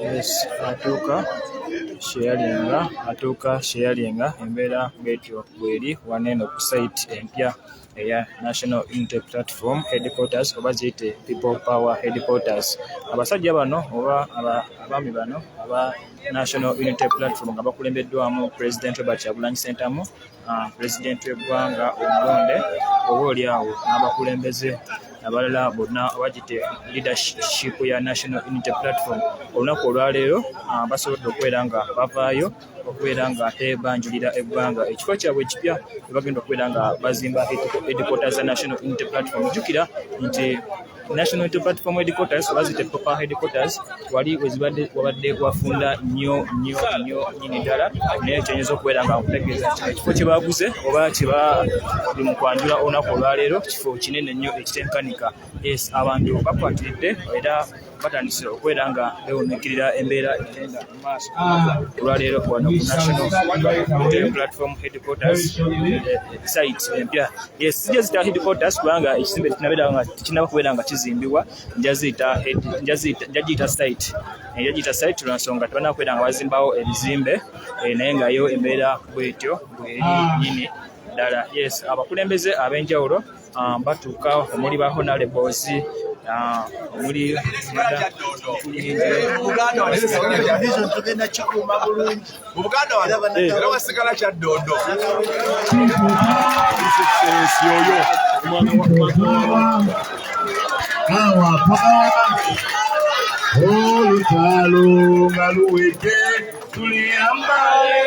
Yes, atuuka sharinga embeera bwetyo bweri waneno ku site empya eya National Unity Platform Headquarters oba ziyite People Power Headquarters. Abasajja bano oba abaami bano aba National Unity Platform nga bakulembeddwamu President Robert Kyagulanyi Ssentamu, President w'eggwanga omulonde oba oliawo n'abakulembeze abalala bonna abagite leadership ya National Unity Platform. Olunaku olwaleero basobodde okubeera nga bavaayo okubeera nga tebanjulira eggwanga ekifo kyabwe ekipya bagenda okubeera nga bazimba headquarters za National Unity Platform. Jjukira nti National Unity Platform Headquarters oba zite proper headquarters wali wabadde wafunda nnyo nnyini ddala, naye kyenyeza okubeera nga nkutegeeza ekifo kye baguze oba kye bali mu kwanjula olunaku olwaleero kifo kinene nnyo ekitenkanika. Yes, abantu bakwatiridde era batandise okubeera nga bewunikirira embeera egenda mu maaso olwaleero wano ku National Unity Platform Headquarters site empya. Yes, sijja zita headquarters kubanga ekizimbe kinabeera nga tekinnaba kubeera nga kizimbibwa, njagiyita site. Njagiyita site lwansonga tebalina kubeera nga bazimbawo ebizimbe naye nga yo embeera bwetyo bweri nnyini ddala. Yes, abakulembeze ab'enjawulo batuuka omuli ba honorables omuli olutalo nga luwedde tuliyambale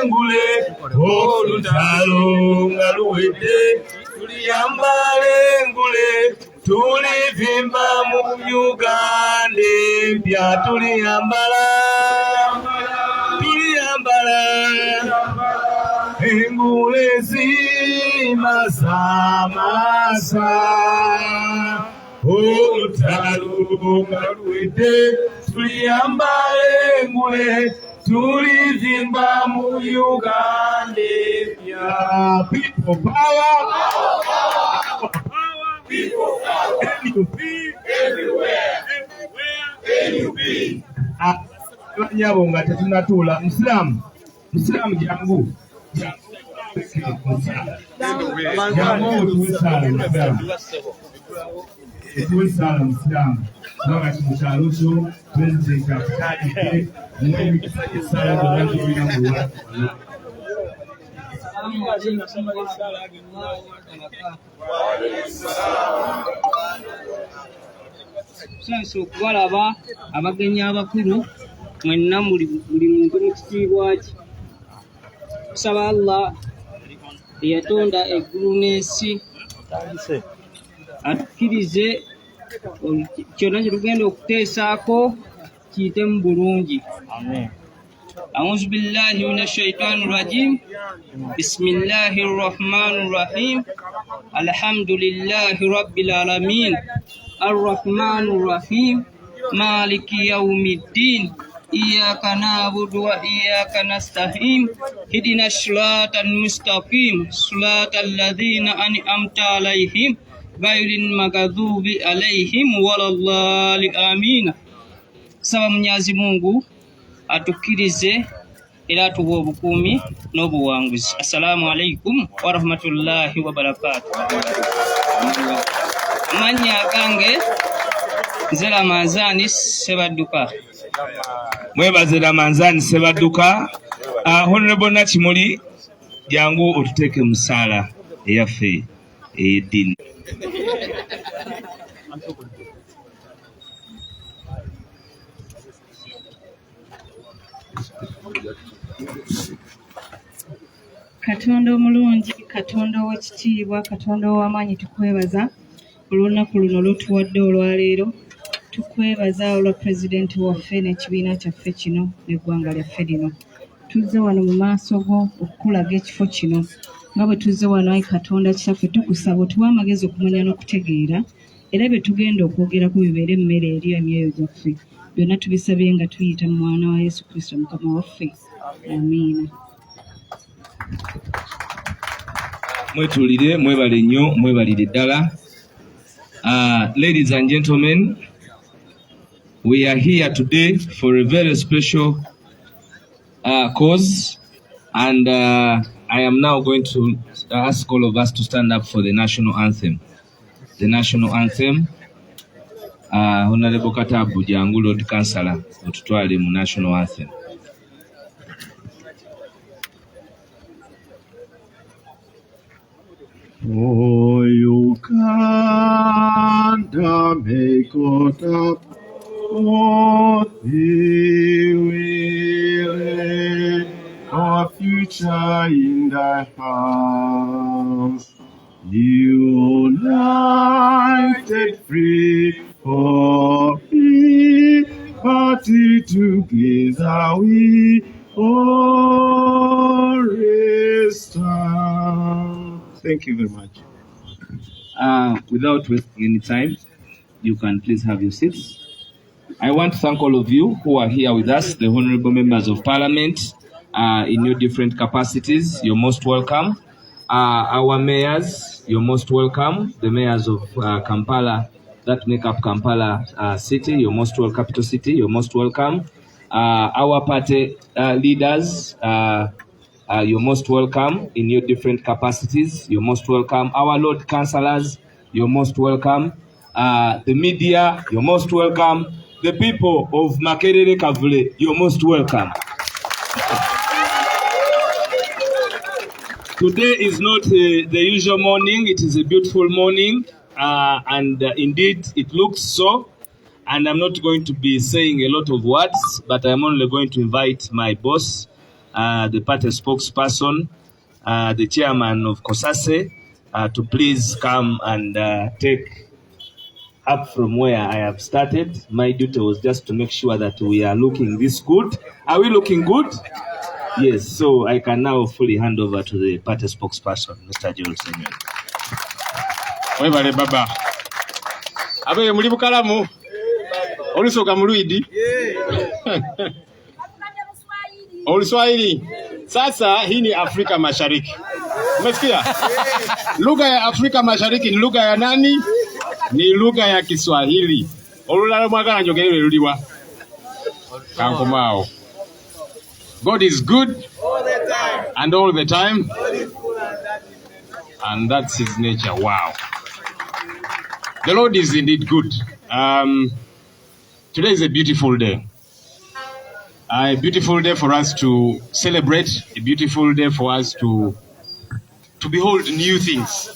ngule olutalo nga luwedde tuliyambale ngule tulivimba mu Uganda empya tuliyambala engule zimasamasa olutalo nga luwedde tuliyambale engule tulivimba mu Uganda empya. People power, people power, NUP everywhere, NUP. Nyabo nga tetunatuula Musiramu jangu etuwesaala Musiramu nga kimukyalo kyo pulezidenti akutandike n'emikisa gy'essaala zonna tulina mu Sasa okubalaba abagenyi abakulu mwenna buli muntu mu kitiibwa kye. Tusaba Allah eyatonda eggulu n'ensi atukkirize kyonna kye tugenda okuteesaako kiyitemu bulungi. Amen. أعوذ بالله من الشيطان الرجيم بسم الله الرحمن الرحيم الحمد لله رب العالمين الرحمن الرحيم مالك يوم الدين إياك نعبد وإياك نستعين اهدنا الصراط المستقيم صراط الذين أنعمت عليهم غير المغضوب عليهم ولا الضالين آمين. Saba Mwenyezi Mungu atukirize era atuwe obukuumi n'obuwanguzi. Assalamu alaikum wa rahmatullahi wa barakatuh. Amanya gange nze Ramanzani Sebadduka. Mwebaze Ramanzani Sebadduka. Honorable Nakimuli jangu otuteeke musaala eyaffe ey'eddiini. Katonda omulungi, Katonda ow'ekitiibwa, Katonda ow'amaanyi, tukwebaza olunaku luno lw'otuwadde olwaleero. Tukwebaza olwa pulezidenti waffe n'ekibiina kyaffe kino n'eggwanga lyaffe lino. Tuzze wano mu maaso go okukulaga ekifo kino. Nga bwe tuzze wano, ayi Katonda kitaffe, tukusaba otuwe amagezi okumanya n'okutegeera, era bye tugenda okwogerako bibeere emmere eri emyoyo gyaffe. Byonna tubisabye nga tuyita mu mwana wa Yesu Kristo Mukama waffe. Amiina. Mwetulire, mwebale nnyo, mwebalire ddala. Ladies and gentlemen, we are here today for a very special cause, and I am now going to ask all of us to stand up for the national anthem. The national anthem. Honorable Katabu Jangu, Lord Councillor, otutwale mu national anthem. O Uganda, may God uphold thee, we lay our future in thy hands. United, free, for liberty together we always stand. Thank you very much. Without wasting any time, you can please have your seats. I want to thank all of you who are here with us, the honorable members of parliament, in your different capacities. You're most welcome. Our mayors, you're most welcome. The mayors of Kampala that make up Kampala city, you're most welcome. Capital city, you're most welcome. Our party leaders, you're most welcome in your different capacities. You're most welcome. Our Lord Councillors, you're most welcome. The media, you're most welcome. The people of Makerere Kavule, you're most welcome. Today is not the usual morning. It is a beautiful morning, and indeed it looks so. And I'm not going to be saying a lot of words, but I'm only going to invite my boss, the party spokesperson, the chairman of COSASE, to please come and take up from where I have started. My duty was just to make sure that we are looking this good. Are we looking good? Yes, so I can now fully hand over to the party spokesperson, Mr. Joel Senior. Webale baba. Abe muli bukalamu. Olusoka muluidi. Oluswahili. Sasa hii ni Afrika Mashariki. Umesikia? Lugha ya Afrika Mashariki ni lugha ya nani? Ni lugha ya Kiswahili. Olulala mwagala njogerere luliwa. Kankomao. God is good all the time. And all the time. And that's his nature. Wow. The Lord is indeed good. Today is a beautiful day. A beautiful day for us to celebrate. A beautiful day for us to behold new things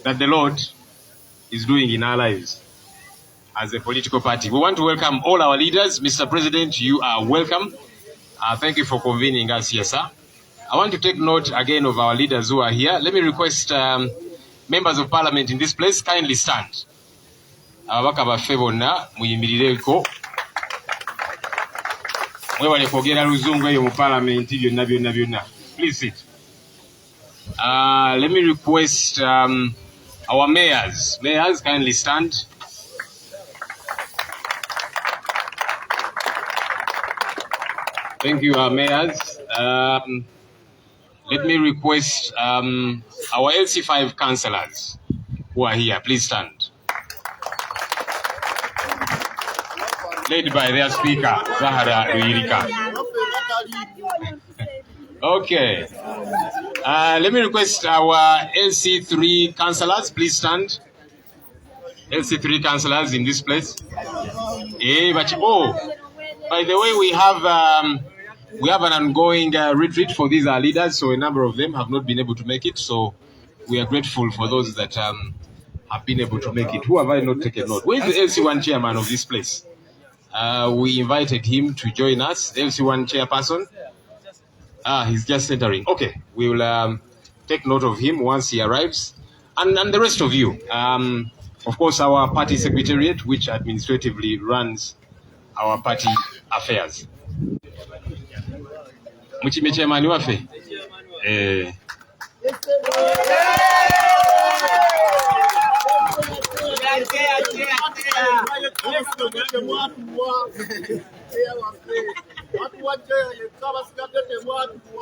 that the Lord is doing in our lives as a political party. We want to welcome all our leaders. Mr. President, you are welcome. Thank you for convening us here, sir. I want to take note again of our leaders who are here. Let me request members of parliament in this place kindly stand. Ababaka baffe bonna muyimirireko. Mwebale kwogera luzungu eyo mu parliament byonna byonna byonna. Please sit. Let me request our mayors. Mayors, kindly stand. Thank you, our mayors. Let me request our LC5 councillors who are here. Please stand. Led by their speaker, Zahara Luirika. Okay. Let me request our LC3 councillors. Please stand. LC3 councillors in this place. Oh, by the way, we have an ongoing retreat for these leaders, so a number of them have not been able to make it. So we are grateful for those that have been able to make it. Who have I not taken note? Where is the LC1 chairman of this place? We invited him to join us. LC1 chairperson. He's just entering. Okay, we will take note of him once he arrives. And the rest of you. Of course, our party secretariat, which administratively runs our party affairs. Muchime chairman wafe.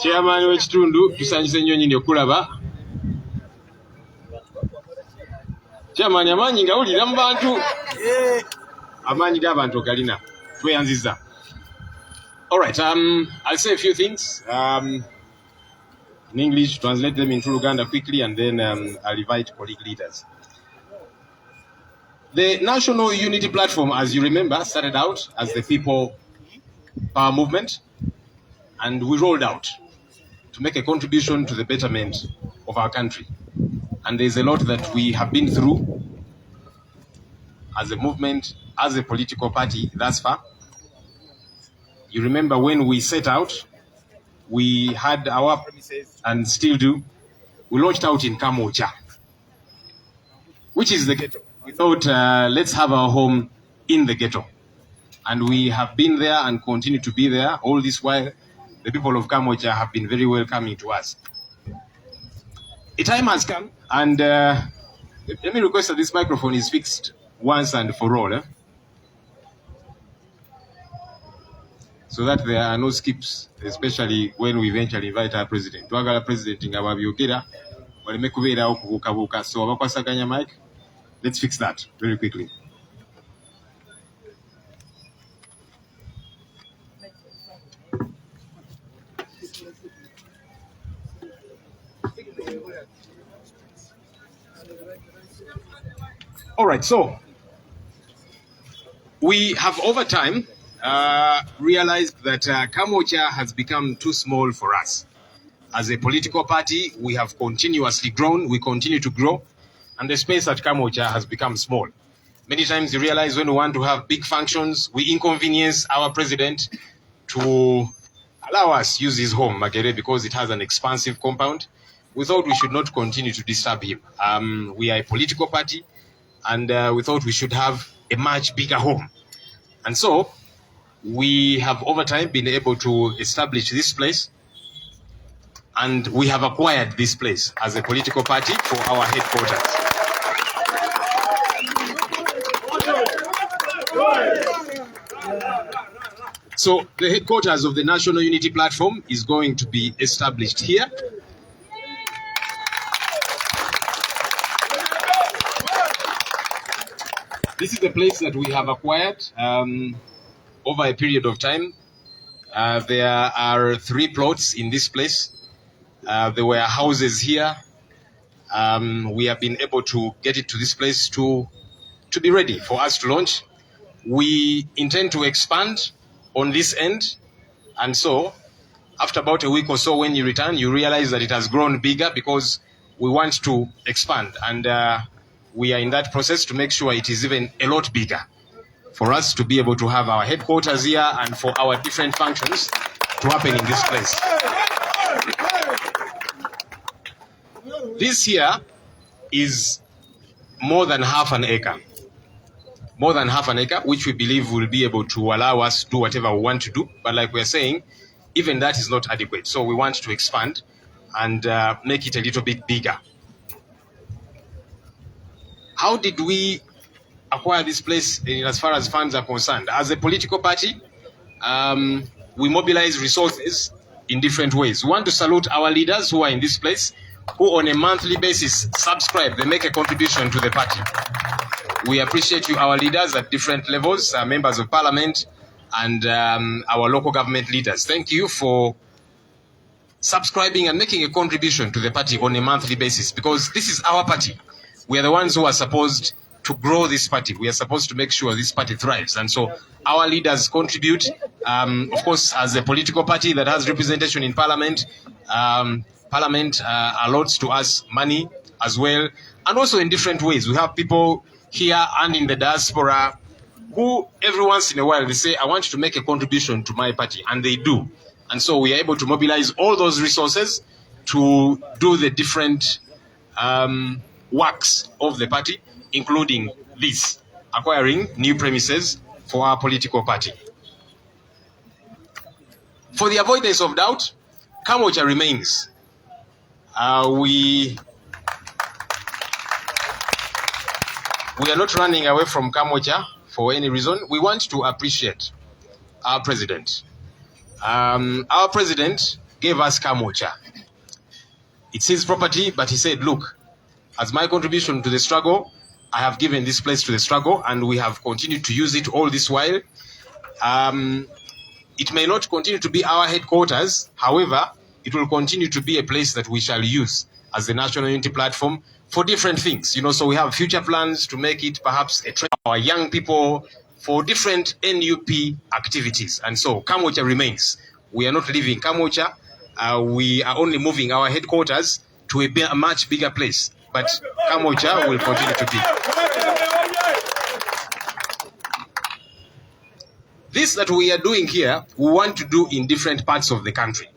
Chairman w'ekitundu tusanyize nnyo nnyini okulaba. Chairman amaanyi ngawulira mu bantu. Amaanyi g'abantu galina. Tweyanziza. All right, I'll say a few things in English, translate them into Luganda quickly, and then I'll invite colleague leaders. The National Unity Platform, as you remember, started out as the People Power Movement, and we rolled out to make a contribution to the betterment of our country. And there's a lot that we have been through as a movement, as a political party thus far. You remember when we set out, we had our premises and still do. We launched out in Kamocha, which is the ghetto. We thought, let's have our home in the ghetto. And we have been there and continue to be there. All this while, the people of Kamocha have been very welcoming to us. A time has come, and let me request that this microphone is fixed once and for all. So that there are no skips, especially when we eventually invite our president. Twagala president nga babyogera waleme kubeerawo kubuukabuuka. So abakwasaganya mic, let's fix that very quickly. All right, so we have over time realized that Kamocha has become too small for us. As a political party, we have continuously grown, we continue to grow, and the space at Kamocha has become small. Many times you realize when we want to have big functions, we inconvenience our president to allow us use his home, Magere, because it has an expansive compound. We thought we should not continue to disturb him. We are a political party, and we thought we should have a much bigger home. And so, we have over time been able to establish this place, and we have acquired this place as a political party for our headquarters. So the headquarters of the National Unity Platform is going to be established here. This is the place that we have acquired over a period of time. There are 3 plots in this place. There were houses here. We have been able to get it to this place to be ready for us to launch. We intend to expand on this end. And so, after about a week or so, when you return, you realize that it has grown bigger because we want to expand. And we are in that process to make sure it is even a lot bigger, for us to be able to have our headquarters here and for our different functions to happen in this place. This here is more than half an acre. More than half an acre, which we believe will be able to allow us to do whatever we want to do. But like we're saying, even that is not adequate. So we want to expand and make it a little bit bigger. How did we acquire this place as far as funds are concerned? As a political party, we mobilize resources in different ways. We want to salute our leaders who are in this place, who on a monthly basis subscribe, they make a contribution to the party. We appreciate you, our leaders at different levels, members of parliament, and our local government leaders. Thank you for subscribing and making a contribution to the party on a monthly basis, because this is our party. We are the ones who are supposed to grow this party. We are supposed to make sure this party thrives. And so our leaders contribute. Of course, as a political party that has representation in parliament, parliament allots to us money as well, and also in different ways. We have people here and in the diaspora who every once in a while they say, I want to make a contribution to my party, and they do. And so we are able to mobilize all those resources to do the different works of the party, including this, acquiring new premises for our political party. For the avoidance of doubt, Kamwocha remains. We are not running away from Kamwocha for any reason. We want to appreciate our president. Our president gave us Kamwocha. It's his property, but he said, look, as my contribution to the struggle, I have given this place to the struggle, and we have continued to use it all this while. It may not continue to be our headquarters. However, it will continue to be a place that we shall use as the National Unity Platform for different things. So we have future plans to make it perhaps a train for our young people for different NUP activities. And so Kamwocha remains. We are not leaving Kamwocha. We are only moving our headquarters to a much bigger place. But Kamwocha will continue to be. This that we are doing here, we want to do in different parts of the country.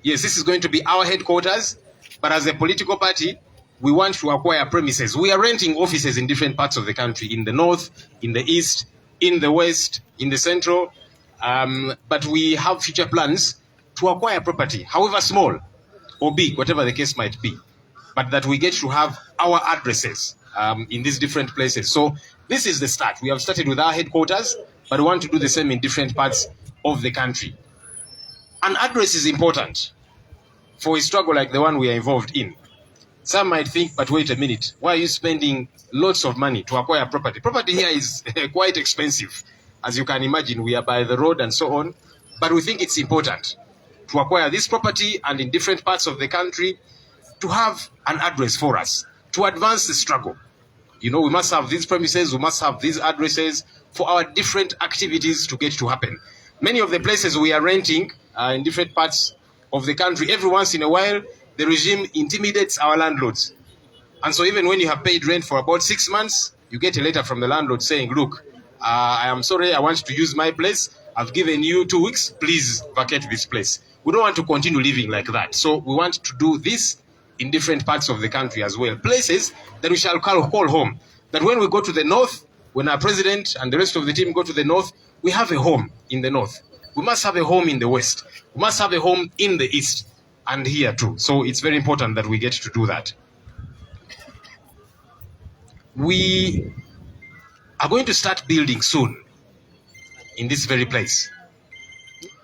Yes, this is going to be our headquarters, but as a political party, we want to acquire premises. We are renting offices in different parts of the country, in the north, in the east, in the west, in the central, but we have future plans to acquire property, however small or big, whatever the case might be, but that we get to have our addresses in these different places. So this is the start. We have started with our headquarters, but we want to do the same in different parts of the country. An address is important for a struggle like the one we are involved in. Some might think, but wait a minute, why are you spending lots of money to acquire property? Property here is quite expensive. As you can imagine, we are by the road and so on, but we think it's important to acquire this property and in different parts of the country to have an address for us, to advance the struggle. We must have these premises, we must have these addresses for our different activities to get to happen. Many of the places we are renting in different parts of the country, every once in a while, the regime intimidates our landlords. And so even when you have paid rent for about 6 months, you get a letter from the landlord saying, look, I am sorry, I want to use my place. I've given you 2 weeks, please vacate this place. We don't want to continue living like that. So we want to do this in different parts of the country as well. Places that we shall call home. That when we go to the north, when our president and the rest of the team go to the north, we have a home in the north. We must have a home in the west. We must have a home in the east and here too. So it's very important that we get to do that. We are going to start building soon in this very place.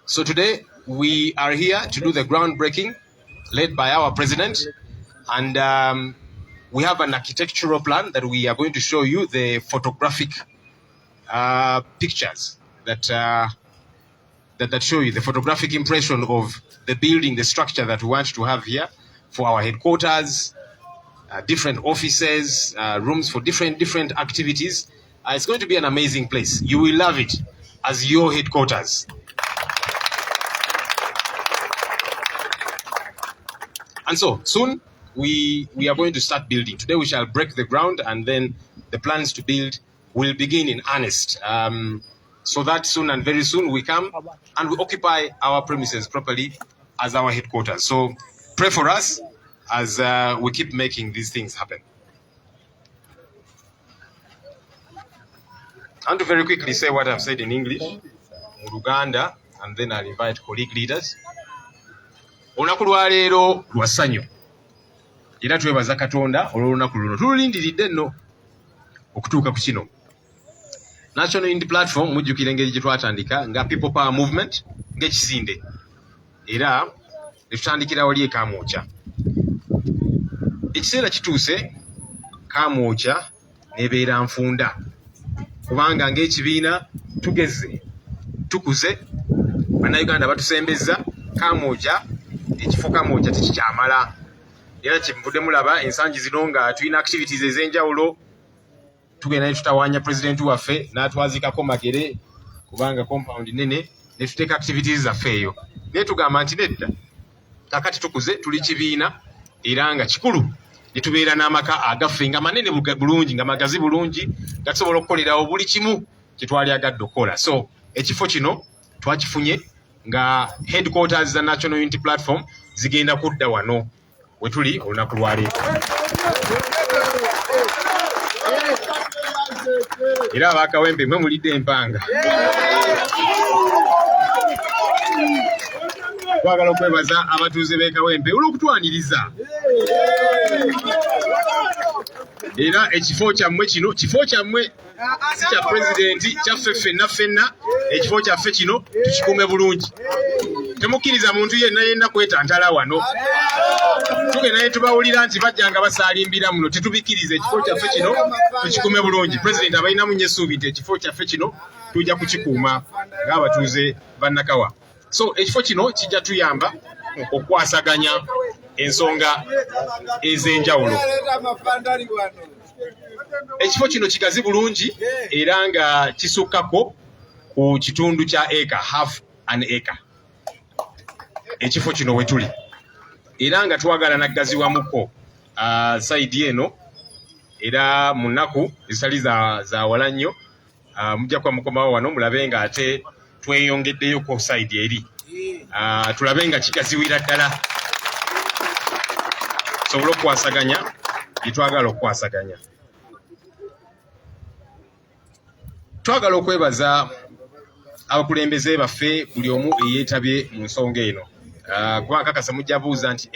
So today we are here to do the groundbreaking led by our president, and we have an architectural plan that we are going to show you, the photographic pictures that show you the photographic impression of the building, the structure that we want to have here for our headquarters, different offices, rooms for different activities. It's going to be an amazing place. You will love it as your headquarters. And so soon we are going to start building. Today we shall break the ground, and then the plans to build will begin in earnest. So that soon and very soon we come and we occupy our premises properly as our headquarters. So pray for us as we keep making these things happen. I want to very quickly say what I've said in English, in Luganda, and then I'll invite colleague leaders. Olunaku lwa leero lwa ssanyu. Era twebaza Katonda olw'olunaku luno. Tululindiridde nno okutuuka ku kino. National Unity Platform mujjukira engeri gye twatandika nga People Power Movement ng'ekisinde. Era ne tutandikira wali e Kamwocha. Ekiseera kituuse Kamwocha n'ebeera nfunda. Kubanga ng'ekibiina tugeze, tukuze, bannayuganda batusembezza, Kamwocha, ekifo Kamwocha tekikyamala. Era kyemuvudde mulaba ensangi zino nga tulina activities ez'enjawulo. Tugenda ne tutawaanya president waffe n'atwazikako Magere kubanga compound nene, ne tuteeka activities zaffe eyo. Naye tugamba nti nedda, kakati tukuze, tuli kibiina era nga kikulu nitubeera n'amaka agaffe nga manene bulungi nga magazi bulungi nga tusobola okukolerawo buli kimu kye twali agadde okukola. So ekifo kino twakifunye nga headquarters za National Unity Platform zigenda kudda wano we tuli olunaku lwaleero. Era abakawempe mwe mulidde empanga. Twagala okwebaza abatuuze b'e Kawempe olw'okutwaniriza. Era ekifo kyammwe kino, kifo kyammwe si kya pulezidenti, kyaffe ffenna, ekifo kyaffe kino tukikuume bulungi. Temukkiriza muntu yenna kwetantala wano. Tugenda ne tubawulira nti bajja nga basaalimbira muno, tetubikkiriza. Ekifo kyaffe kino tukikuume bulungi. Pulezidenti abalinamu nnyo essuubi nti ekifo kyaffe kino tujja kukikuuma ng'abatuuze bannakawa. So ekifo kino kijja tuyamba okwasaganya ensonga ez'enjawulo. Ekifo kino kigazi bulungi era nga kisukkako ku kitundu kya eka, half an acre. Ekifo kino we tuli era nga twagala naggaziwamuko saidi eno, era mu nnaku ezitali za wala nnyo mujja kuba mukomawo wano mulabe nga ate tweyongeddeyo ku saidi eri, tulabe nga kigaziwira ddala tusobole okukwasaganya bye twagala okukwasaganya. Twagala okwebaza abakulembeze baffe buli omu eyeetabye mu nsonga eno. Kuba nkakasa mujja buuza nti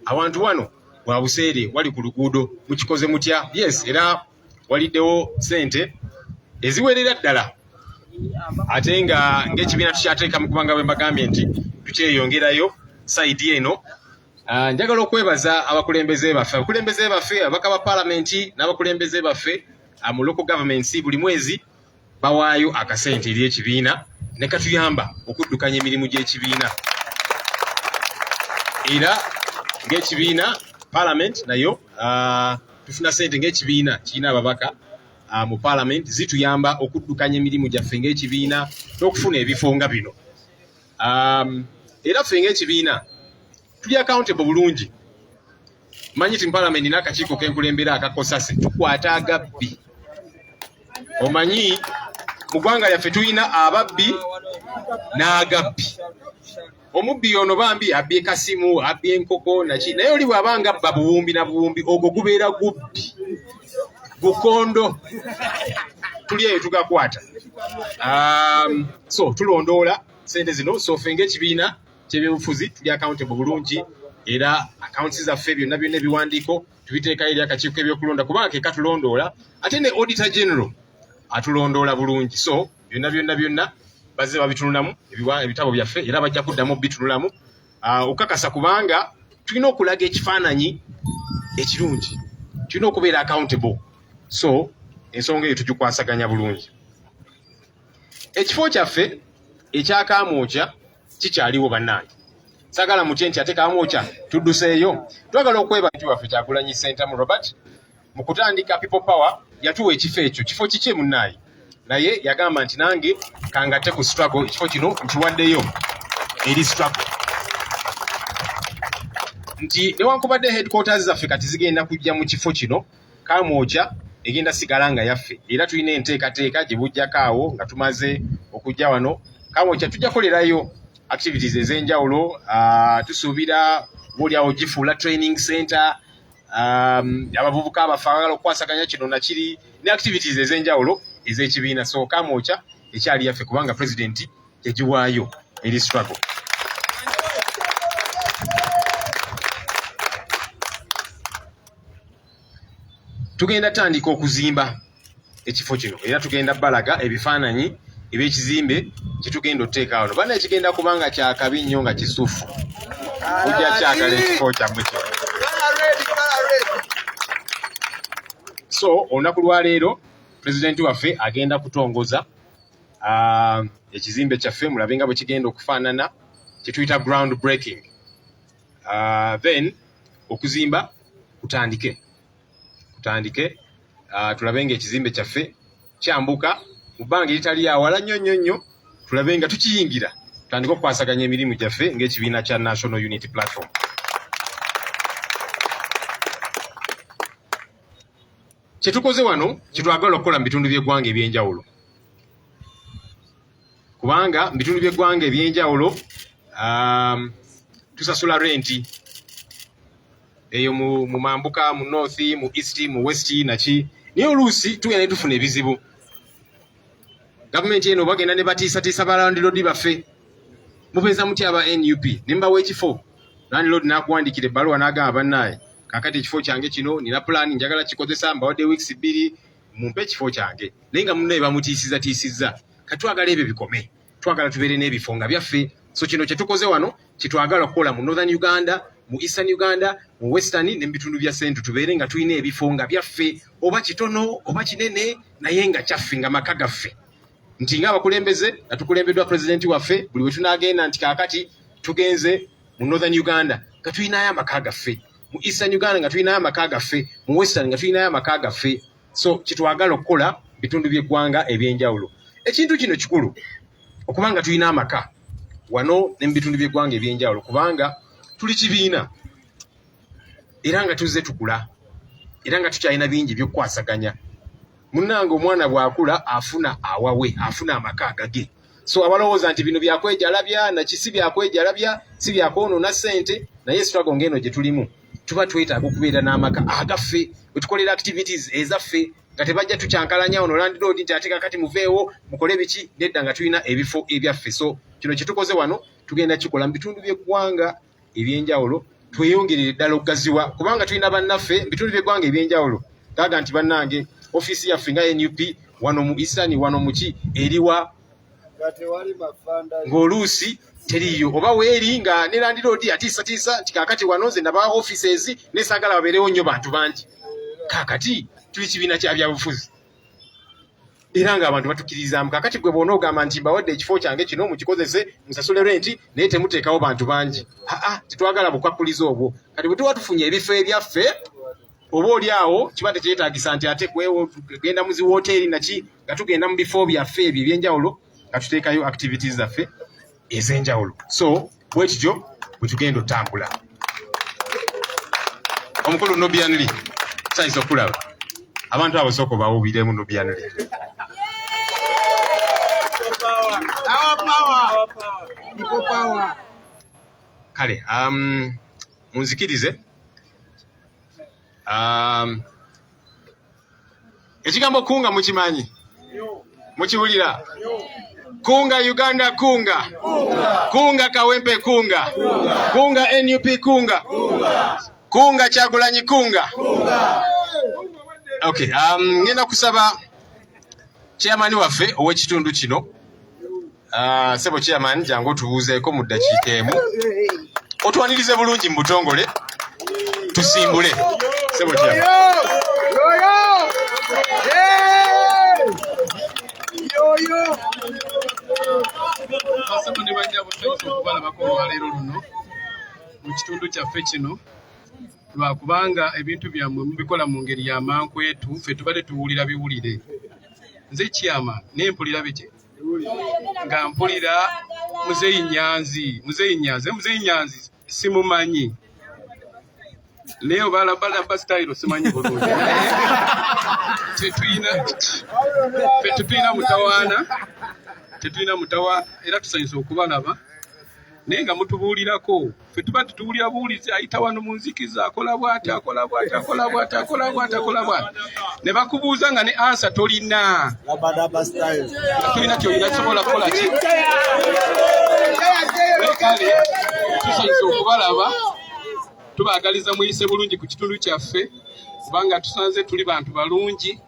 awantu wano bwa buseere wali ku luguudo mukikoze mutya? Yes, era waliddewo ssente eziwerera ddala ate nga ng'ekibiina tukyateekamu kubanga bwe mbagambye nti tukyeyongerayo saidi eno. Njagala okwebaza abakulembeze baffe abaka ba paalamenti n'abakulembeze baffe mu local governments buli mwezi bawaayo akasente eri ekibiina ne katuyamba okuddukanya emirimu gy'ekibiina. Era ng'ekibiina paalamenti nayo tufuna ssente ng'ekibiina kirina ababaka mu paalamenti zituyamba okuddukanya emirimu gyaffe ng'ekibiina n'okufuna ebifo nga bino. Era ffe ng'ekibiina tuli accountable bulungi. Manyi ti mu paalamenti n'akakiiko k'enkulembera akakosase tukwata agabbi. Omanyi mu ggwanga lyaffe tulina ababbi n'agabbi. Omubbi ono bambi abbye kasimu, abbye enkoko naki, naye oli bw'abanga abba buwumbi na buwumbi ogwo gubeera gubbi bukondo. Tuli eyo tugakwata. So tulondoola sente zino. So ffe ng'ekibiina ky'ebyobufuzi tuli accountable bulungi, era accounts zaffe byonna ebiwandiiko tubiteekayo eri akakiiko k'ebyokulonda kubanga ke katulondoola, ate ne auditor general atulondoola bulungi. So byonna bazze babitunulamu ebitabo byaffe era bajja kuddamu bitunulamu okukakasa kubanga tulina okulaga ekifaananyi ekirungi, tulina okubeera accountable. So ensonga eyo tugikwasaganya bulungi. Ekifo kyaffe ekya Kamwokya kikyaliwo bannange. Sagala mutye nti ate Kamwokya tudduseeyo. Twagala okweba nti waffe Kyagulanyi Center mu Robert mu kutandika People Power yatuwa ekifo ekyo. Kifo kiki munnaayi? Naye yagamba nti nange kangatte ku struggle, ekifo kino nkiwaddeyo eri struggle. Nti newankubadde headquarters zaffe kati zigenda kujja mu kifo kino, Kamwokya egenda sigala nga yaffe. Era tulina enteekateeka gye bujjako awo nga tumaze okujja wano. Kamwokya tujja kolerayo activities ez'enjawulo. Tusuubira bw'oliawo gifuula training center, abavubuka abafe abagala okukwasaganya kino nakiri ne activities ez'enjawulo ez'ekibiina. So Kamwokya ekyali yaffe kubanga pulezidenti yagiwaayo eri struggle. Tugenda tandika okuzimba ekifo kino era tugenda balaga ebifaananyi eby'ekizimbe kye tugenda oteeka wano. Banna ekigenda kubanga kyakabi nnyo nga kisufu ojja kyagala ekifo kyammwe kino. So olunaku lwa leero pulezidenti waffe agenda kutongoza ekizimbe kyaffe, mulabe nga bwe kigenda okufaanana, kye tuyita ground breaking. Then okuzimba kutandike tulabe nga ekizimbe kyaffe kyambuka mu bbanga eritali awala nnyo, tulabe nga tukiyingira tutandike okukwasaganya emirimu gyaffe ng'ekibiina kya National Unity Platform. kyetukoze wano kyetwagala okukola mu bitundu by'eggwanga ebyenjawulo kubanga mu bitundu by'eggwanga ebyenjawulo tusasula renti eyo mu mambuka mu north mu east mu west naki niyo oluusi tugenda ne tufuna ebizibu gavumenti eno bagenda ne batiisatiisa balandilodi baffe mubeeza muti aba NUP ne mbawa ekifo landilodi n'akuwandikira ebbaluwa n'agamba bannaaye kakati ekifo kyange kino nina pulaani njagala kikozesa mbawadde weeks 2 mumpe ekifo kyange naye nga munnaye bamutiisizza katwagala ebyo bikome twagala tubeere n'ebifo nga byaffe so kino kyetukoze wano kyetwagala okukola mu northern Uganda mu eastern Uganda mu western ne mu bitundu bya Central tubeere nga tulina ebifo nga byaffe oba kitono oba kinene naye nga kyaffe nga maka gaffe nti ng'abakulembeze nga tukulembeddwa pulezidenti waffe buli we tunaagenda nti kaakati tugenze mu northern Uganda nga tulinayo amaka gaffe mu eastern Uganda nga tulinayo amaka gaffe mu western nga tulinayo amaka gaffe so kitwagala okukola bitundu by'eggwanga ebyenjawulo ekintu kino kikulu okubanga tulina amaka wano ne mu bitundu by'eggwanga ebyenjawulo kubanga tuli kibiina era nga tuzze tukula era nga tukyalina bingi by'okukwasaganya munnange omwana bw'akula afuna awawe afuna amaka agage so abalowooza nti bino byakwejalabya nakisi byakwejalabya si byakwonoona ssente naye struggle ng'eno gye tulimu tuba twetaaga okubeera n'amaka agaffe bwe tukolera activities ezaffe nga tebajja tukyankalanya ono landlord nti ate kakati muveewo mukole biki nedda nga tulina ebifo ebyaffe so kino kyetukoze wano tugenda kikola mu bitundu by'eggwanga ebyenjawulo tweyongerere ddala okugaziwa kubanga tulina bannaffe mu bitundu by'eggwanga ebyenjawulo taga nti bannange ofiisi yaffe nga NUP wano mu isani wano muki eriwa ng'oluusi teriyo oba weeri nga ne landlord atiisatiisa nti kaakati wano nze naba offices nesaagala babeerewo nnyo bantu bangi kaakati tuli kibiina kya byabufuzi era ng'abantu batukkiririzaamu kaakati gwe boona ogamba nti mbawadde ekifo kyange kino mukikozese musasule renti naye temuteekawo bantu bangi tetwagala bukwakkuliza obwo kati bwe tuba tufunye ebifo ebyaffe oba oli awo kiba tekyetaagisa nti ate genda mu ziwooteeri naki nga tugenda mu bifo byaffe ebyo ebyenjawulo nga tuteekayo activities zaffe ez'enjawulo so bwe kityo bwe tugenda otambula omukulu Nobianli sayinza okulaba abantu abo sooka bawubiremu Nobianli kale munzikirize ekigambo kunga mukimanyi mukiwulira kunga Uganda kunga kunga Kawempe kunga kunga NUP kunga kunga Kyagulanyi kunga okay ngenda kusaba chairman waffe ow'ekitundu kino sebo chairman jangu otubuuzeeko mu ddakiika emu otwanirize bulungi mu butongole tusimbule sebo chairman basebo ne bajja busanyusa okubalabako olwaleero luno mu kitundu kyaffe kino lwakubanga ebintu byammwe mubikola mu ngeri y'amankwetu ffe tubadde tuwulira biwulire nze kyama nempulira biki nga mpulira muzeeyi nyanzi simumanyi naye obalaba sitayiro simanyi bulungi tetulina mutawaana era tusanyusa okubalaba naye nga mutubuulirako ffe tuba tutuwulira buwulizi ayita wano mu nzikiza akola bw'ati ne bakubuuza nga ne ansa tolina tolina kyolina kisobola kukola ki kale tusanyusa okubalaba tubaagaliza muyise bulungi ku kitundu kyaffe kubanga tusanze tuli bantu balungi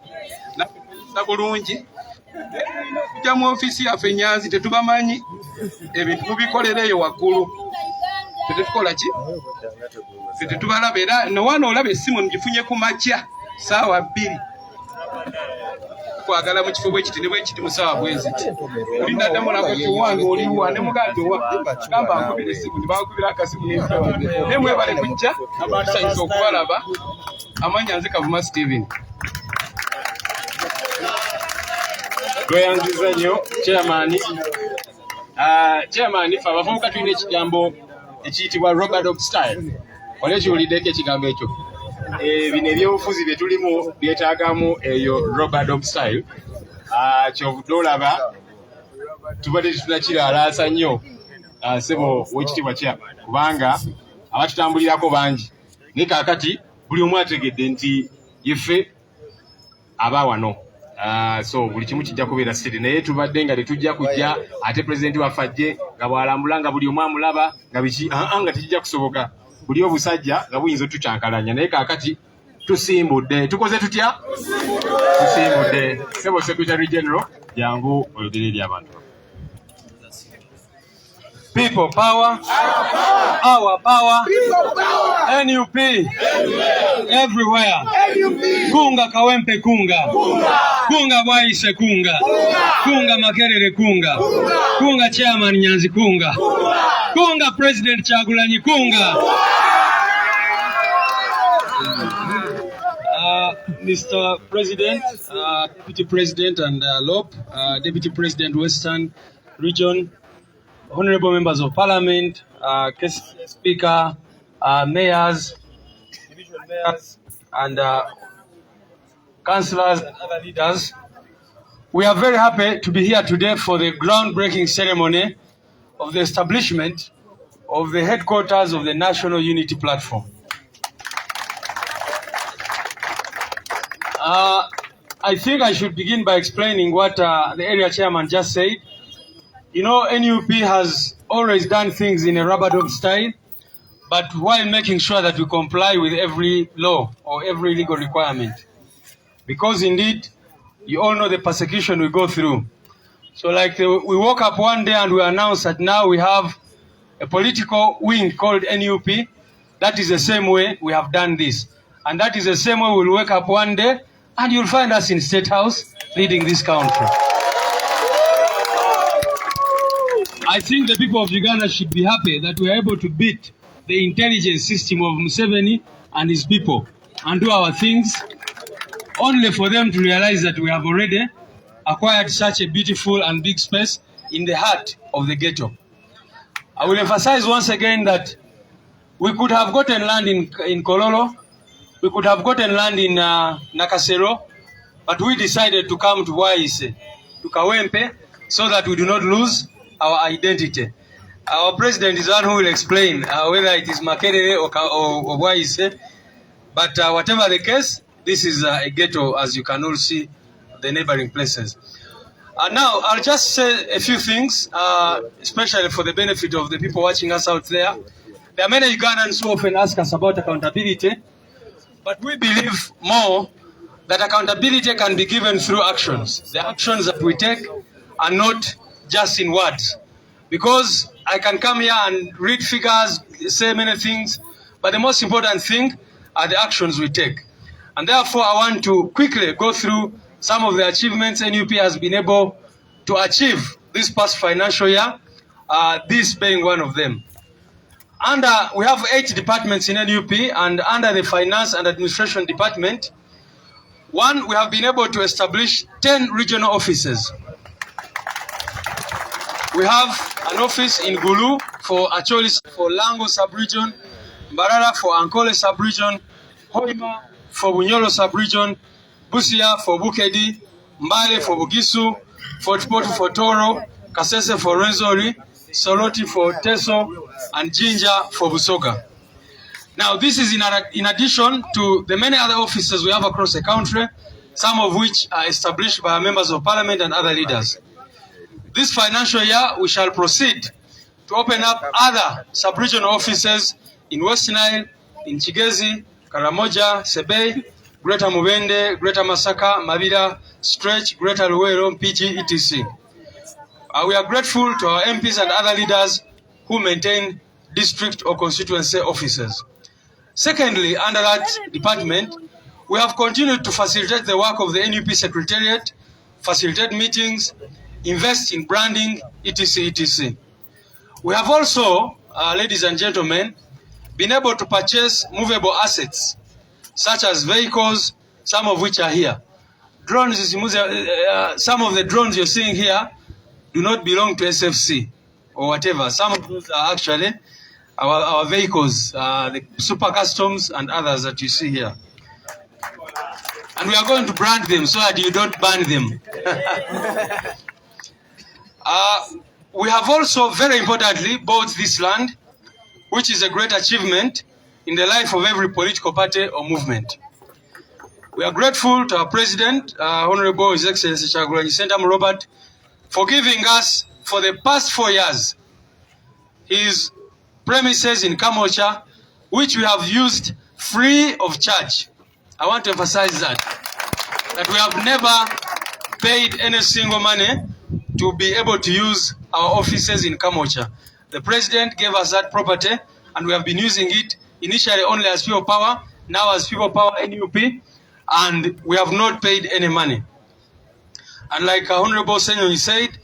na bulungi kujja mu ofiisi yaffe Nyanzi tetubamanyi ebintu mubikolera eyo waggulu tetukola ki tetubalaba era nowaana olaba essimu ngifunye ku makya ssaawa 2 kwagala mu kifo bwe kiti ne bwe kiti mu ssaawa bwe ziti olina ddamulako kiwange oliwa ne muganda gamba nkubira essimu ne bakubira akasimu naye mwebale kujja tusanyusa okubalaba amanya nze Kavuma Steven tweyanziza nnyo chairman ffe abavubuka tulina ekigambo ekiyitibwa Robert Dog style wali ekiwuliddeko ekigambo ekyo bino ebyobufuzi bye tulimu byetaagamu eyo rubber dog style. Kyovudde olaba tubadde tunakiralaasa nnyo ssebo w'ekitiibwa kya kubanga abatutambulirako bangi, naye kaakati buli omu ategedde nti yeffe aba wano. So buli kimu kijja kubeera siri, naye tubadde nga tetujja kujja ate pulezidenti waffe ajje nga bw'alambula nga buli omu amulaba nga biki nga tekijja kusoboka. Buli obusajja nga buyinza otucyankalanya, naye kaakati tusimbudde. Tukoze tutya? Tusimbudde. Ssebo Secretary General, jangu oyogere eri abantu. People power, our power, NUP, everywhere. Kunga Kawempe kunga, kunga Bwaise kunga, kunga Makerere kunga, kunga Chairman Nyanzi kunga, kunga President Kyagulanyi kunga. Mr. President, Deputy President and LOP, Deputy President Western Region, Honorable Members of Parliament, Speaker, Mayors, Division Mayors, and Councillors and other leaders. We are very happy to be here today for the groundbreaking ceremony of the establishment of the headquarters of the National Unity Platform. I think I should begin by explaining what the area chairman just said. You know, NUP has always done things in a rubber dog style, but while making sure that we comply with every law or every legal requirement. Because indeed, you all know the persecution we go through. So like we woke up one day and we announced that now we have a political wing called NUP. That is the same way we have done this. And that is the same way we'll wake up one day and you'll find us in State House leading this country. I think the people of Uganda should be happy that we are able to beat the intelligence system of Museveni and his people and do our things, only for them to realize that we have already acquired such a beautiful and big space in the heart of the ghetto. I will emphasize once again that we could have gotten land in Kololo, we could have gotten land in Nakasero, but we decided to come to Bwaise, to Kawempe, so that we do not lose our identity. Our president is one who will explain whether it is Makerere or Bwaise, but whatever the case, this is a ghetto, as you can all see the neighboring places. Now, I'll just say a few things, especially for the benefit of the people watching us out there. There are many Ugandans who often ask us about accountability, but we believe more that accountability can be given through actions. The actions that we take are not just in words. Because I can come here and read figures, say many things, but the most important thing are the actions we take. And therefore, I want to quickly go through some of the achievements NUP has been able to achieve this past financial year, this being one of them. We have 8 departments in NUP, and under the Finance and Administration Department, we have been able to establish 10 regional offices. We have an office in Gulu for Acholi, for Lango sub-region, Mbarara for Ankole sub-region, Hoima for Bunyolo sub-region, Busia for Bukedi, Mbale for Bugisu, Fort Portal for Toro, Kasese for Renzori, Soroti for Teso, and Jinja for Busoga. Now, this is in addition to the many other offices we have across the country, some of which are established by members of parliament and other leaders. This financial year, we shall proceed to open up other sub-regional offices in West Nile, in Chigezi, Karamoja, Sebei, Greater Mubende, Greater Masaka, Mabida, Stretch, Greater Luwero, Mpiji, etc. We are grateful to our MPs and other leaders who maintain district or constituency offices. Secondly, under that department, we have continued to facilitate the work of the NUP Secretariat, facilitate meetings, invest in branding, etc., etc. We have also, ladies and gentlemen, been able to purchase movable assets, such as vehicles, some of which are here. Drones, some of the drones you're seeing here do not belong to SFC or whatever. Some of those are actually our vehicles, the super customs and others that you see here. And we are going to brand them so that you don't ban them. We have also, very importantly, bought this land, which is a great achievement in the life of every political party or movement. We are grateful to our President, Honorable His Excellency Kyagulanyi Robert, for giving us, for the past 4 years, his premises in Kamocha, which we have used free of charge. I want to emphasize that we have never paid any single money to be able to use our offices in Kamocha. The President gave us that property, and we have been using it initially only as People Power, now as People Power NUP, and we have not paid any money. And like Honorable Senyo said,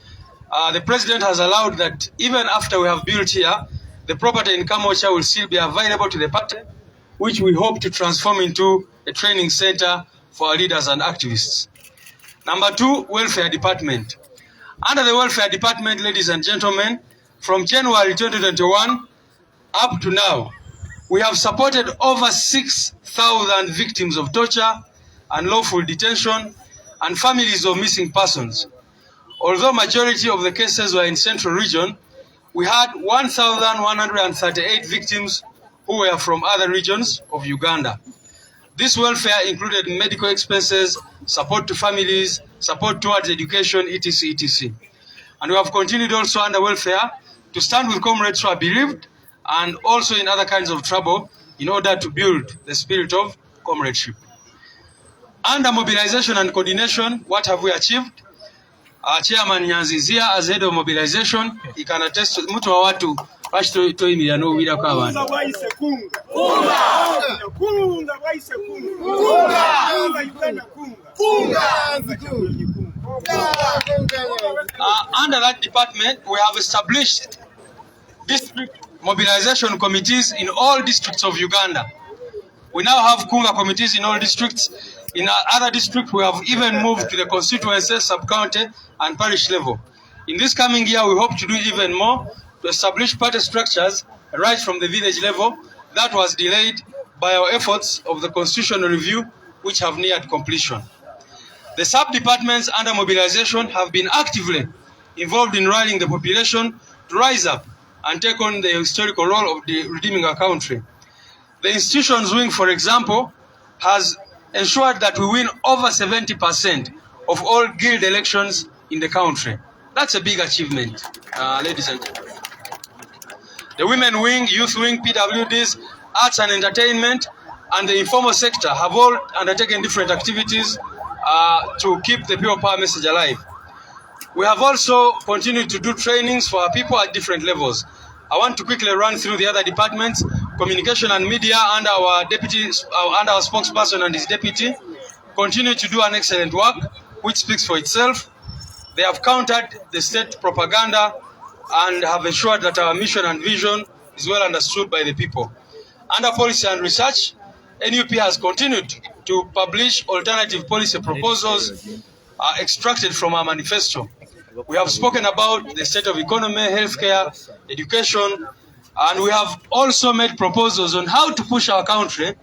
the President has allowed that even after we have built here, the property in Kamocha will still be available to the party, which we hope to transform into a training center for our leaders and activists. Number 2, Welfare Department. Under the Welfare Department, ladies and gentlemen, from January 2021 up to now, we have supported over 6,000 victims of torture, unlawful detention, and families of missing persons. Although majority of the cases were in Central Region, we had 1,138 victims who were from other regions of Uganda. This welfare included medical expenses, support to families, support towards education, etc., etc. And we have continued also under welfare to stand with comrades who are bereaved and also in other kinds of trouble in order to build the spirit of comradeship. Under mobilization and coordination, what have we achieved? Our chairman Nyanzi is here as head of mobilization. He can attest to mutu wa watu washi toimira no wira kwa abantu. Bwaise kunga. Kunga. Kunga Bwaise kunga. Kunga Uganda kunga. Under that department, we have established district mobilization committees in all districts of Uganda. We now have Kunga committees in all districts. In other districts, we have even moved to the constituency, sub-county, and parish level. In this coming year, we hope to do even more to establish party structures right from the village level. That was delayed by our efforts of the constitutional review, which have neared completion. The sub-departments under mobilization have been actively involved in rallying the population to rise up and take on the historical role of redeeming our country. The institutions wing, for example, has ensured that we win over 70% of all guild elections in the country. That's a big achievement, ladies and gentlemen. The women wing, youth wing, PWDs, arts and entertainment, and the informal sector have all undertaken different activities to keep the People Power message alive. We have also continued to do trainings for our people at different levels. I want to quickly run through the other departments. Communication and media under our spokesperson and his deputy continue to do an excellent work, which speaks for itself. They have countered the state propaganda and have ensured that our mission and vision is well understood by the people. Under policy and research, NUP has continued to publish alternative policy proposals extracted from our manifesto. We have spoken about the state of economy, healthcare, education, and we have also made proposals on how to push our country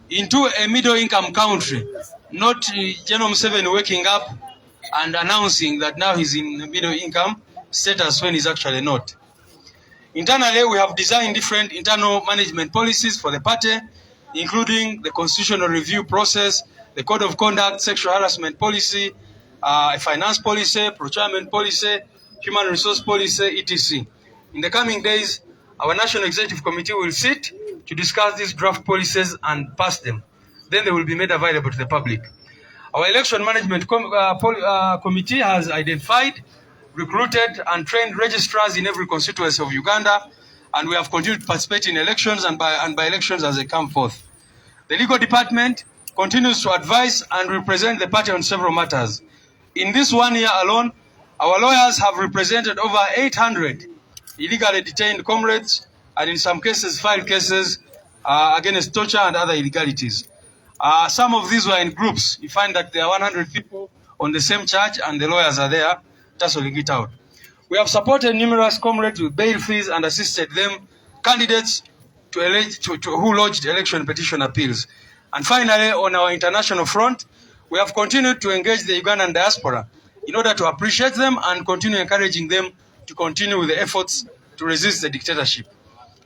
into a middle-income country, not General Museveni waking up and announcing that now he's in middle-income status when he's actually not. Internally, we have designed different internal management policies for the party, including the constitutional review process, the code of conduct, sexual harassment policy, a finance policy, procurement policy, human resource policy, etc. In the coming days, our National Executive Committee will sit to discuss these draft policies and pass them. Then they will be made available to the public. Our Election Management Committee has identified, recruited, and trained registrars in every constituency of Uganda, and we have continued to participate in elections and by elections as they come forth. The Legal Department continues to advise and represent the party on several matters. In this 1 year alone, our lawyers have represented over 800 illegally detained comrades, and in some cases filed cases against torture and other illegalities. Some of these were in groups. You find that there are 100 people on the same charge and the lawyers are there tussling it out. We have supported numerous comrades with bail fees and assisted them, candidates who lodged election petition appeals. And finally, on our international front, we have continued to engage the Ugandan diaspora in order to appreciate them and continue encouraging them to continue with the efforts to resist the dictatorship.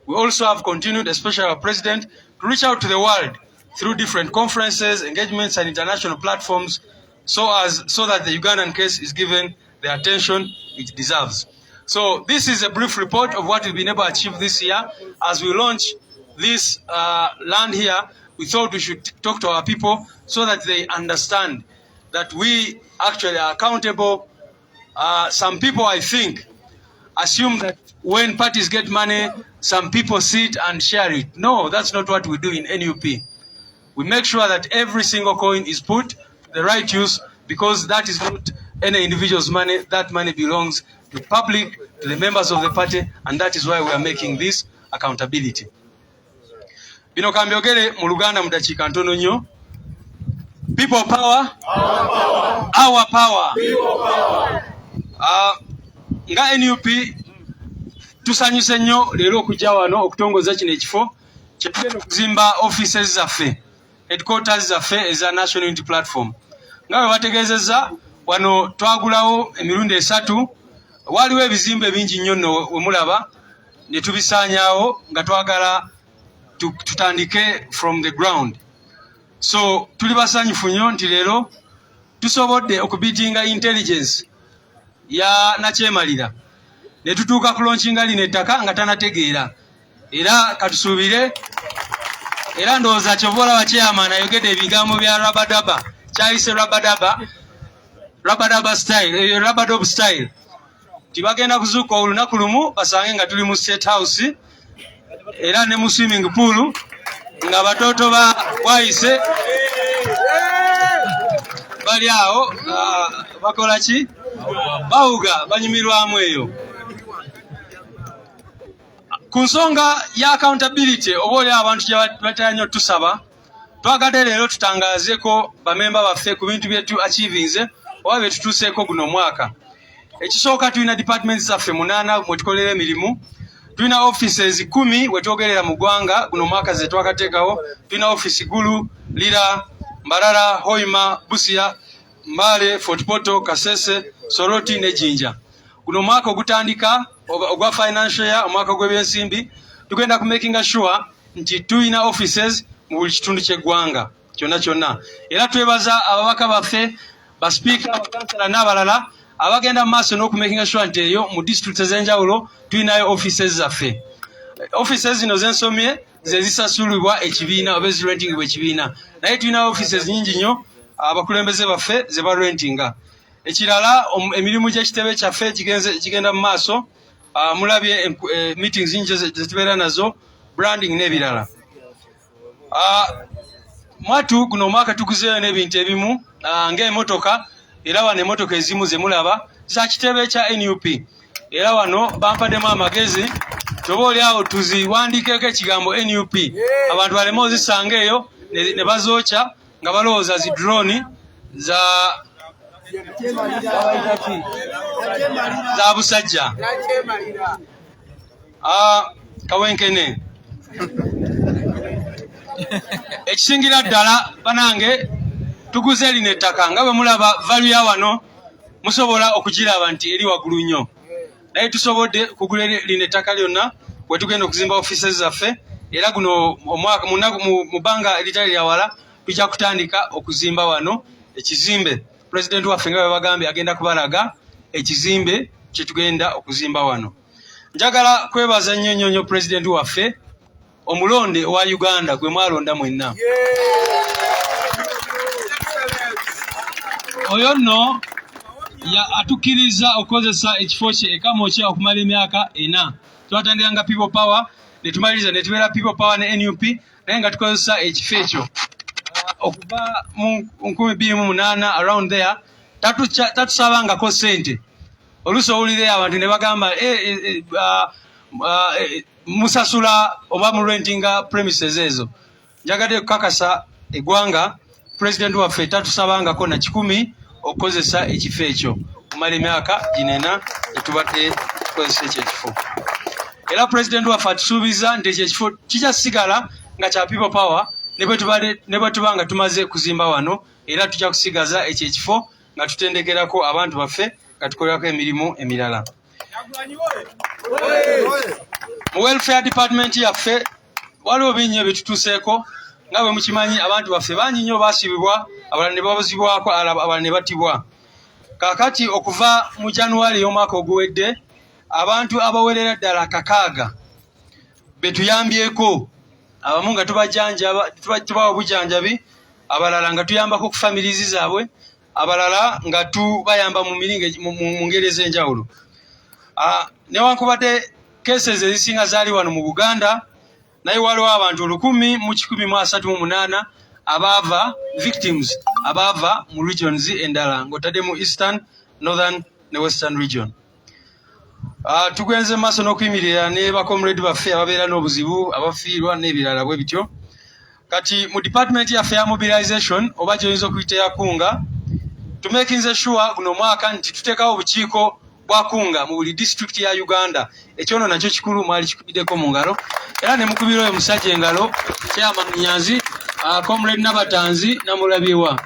We also have continued, especially our president, to reach out to the world through different conferences, engagements, and international platforms so that the Ugandan case is given the attention it deserves. So this is a brief report of what we've been able to achieve this year. As we launch this land here, we thought we should talk to our people so that they understand that we actually are accountable. Some people, I think, assume that when parties get money, some people sit and share it. No, that's not what we do in NUP. We make sure that every single coin is put to the right use, because that is not any individual's money. That money belongs to the public, to the members of the party, and that is why we are making this accountability. Bino kambyogere mu Luganda mudakiika ntono nnyo. People power, our power. Nga NUP tusanyuse nnyo leero okujja wano okutongoza kino ekifo kyetugenda okuzimba offices zaffe, headquarters zaffe eza National Unity Platform. Nga bwe bategeezezza wano twagulawo emirundi 3, waliwo ebizimbe bingi nnyo nno we mulaba ne tubisaanyaawo nga twagala tutandike from the ground. So tuli basanyufu nnyo nti leero tusobodde okubitinga intelligence ya nakyemalira ne tutuuka ku launchinga lino ettaka nga tanategeera, era katusuubire, era ndowooza kyovola wa chairman ayogedde ebigambo bya rabadaba, kyayise rabadaba style, rabadob style. Tibagenda kuzuuka olunaku lumu basange nga tuli mu state house era ne mu swimming pool nga batoto ba Bwaise bali awo bakola ki, bawuga banyumirwamu eyo. Ku nsonga ya accountability oba oli abantu gye batera nnyo tusaba, twagadde leero tutangazeeko bamemba baffe ku bintu byetu achievinze oba bye tutuuseeko guno mwaka. Ekisooka tulina departments zaffe 8 mwe tukolera emirimu. Tulina offices 10 we twogerera mu ggwanga guno mwaka ze twakateekawo. Tulina office Gulu, Lira, Mbarara, Hoima, Busia, Mbale, Fort Portal, Kasese, Soroti ne Jinja. Guno mwaka ogutandika ogwa financial year, omwaka gw'ebyensimbi, tugenda ku making sure nti tulina offices mu buli kitundu ky'eggwanga kyonna. Era twebaza ababaka baffe, ba speaker, bakansala n'abalala abagenda mu maaso n'okumaking sure nti eyo mu district ez'enjawulo tulinayo offices zaffe. Offices zino zensomye ze zisasulibwa ekibiina oba ezirentingibwa ekibiina, naye tulina offices nyingi nnyo abakulembeze baffe ze barentinga. Ekirala emirimu gy'ekitebe kyaffe kigenda mu maaso, mulabye meetings nyingi ze tubeera nazo, branding n'ebirala. Mwatu guno omwaka tuguzeeyo n'ebintu ebimu ng'emmotoka, era wano emmotoka ezimu ze mulaba za kitebe kya NUP. Era wano bampaddemu amagezi toba oli awo tuziwandiikeeko ekigambo NUP, abantu baleme ozisanga eyo ne bazookya nga balowooza zi drone za busajja. Kawenkene ekisingira ddala banange tuguze lino ettaka nga bwe mulaba value ya wano musobola okugiraba nti eri waggulu nnyo, naye tusobodde kugula lino ettaka lyonna bwe tugenda okuzimba offices zaffe. Era guno omwaka mu bbanga eritali lyawala tujja kutandika okuzimba wano ekizimbe. President waffe nga bwe bagambye agenda kubalaga ekizimbe kye tugenda okuzimba wano. Njagala kwebaza nnyo President waffe omulonde owa Uganda gwe mwalonda mwenna. Oyo nno atukkiriza okukozesa ekifo kye ekamo kye okumala emyaka 4. Twatandikanga people power ne tumaliriza ne tubeera people power ne NUP, naye nga tukozesa ekifo ekyo okuva mu 2008 around there. Tatusabangako ssente. Oluusi owulire abantu ne bagamba musasula oba mu rentinga premises ezo. Njagadde okukakasa eggwanga President waffe tatusabangako na 10 okukozesa ekifo ekyo kumala emyaka 4 etubadde tukozesa ekyo ekifo. Era President waffe atusuubiza nti ekyo ekifo kijja sigala nga kya people power ne bwe tuba nga tumaze kuzimba wano era tujja kusigaza ekyo ekifo nga tutendekerako abantu baffe nga tukolerako emirimu emirala. Mu welfare department yaffe waliwo binnya byetutuuseeko nga bwe mukimanyi abantu baffe bangi nnyo baasibibwa, abalala ne babuzibwako, abalala ne battibwa. Kaakati okuva mu January y'omwaka oguwedde abantu abawerera ddala 600 betuyambyeko, abamu nga tubawa bujanjabi, abalala nga tuyambako ku families zaabwe, abalala nga tubayamba mu ngeri ez'enjawulo. Newankubadde cases ezisinga zaali wano mu Buganda, naye waliwo abantu 1,138 abaava victims abaava mu regions endala ng'otadde mu Eastern, Northern ne Western region. Tugenze maaso n'okuyimirira ne bakomrade baffe ababeera n'obuzibu, abafiirwa n'ebirala bwe bityo. Kati mu department yaffe ya mobilization oba gy'oyinza okuyita ya kunga, tumekinze sure guno mwaka nti tuteekawo obukiiko bwa kunga mu buli district ya Uganda. Ekyono nakyo kikulu, mwali kikubiddeko mu ngalo era ne mukubira oyo musajja engalo Chairman Nyanzi, Comrade Nabatanzi namulabyewa.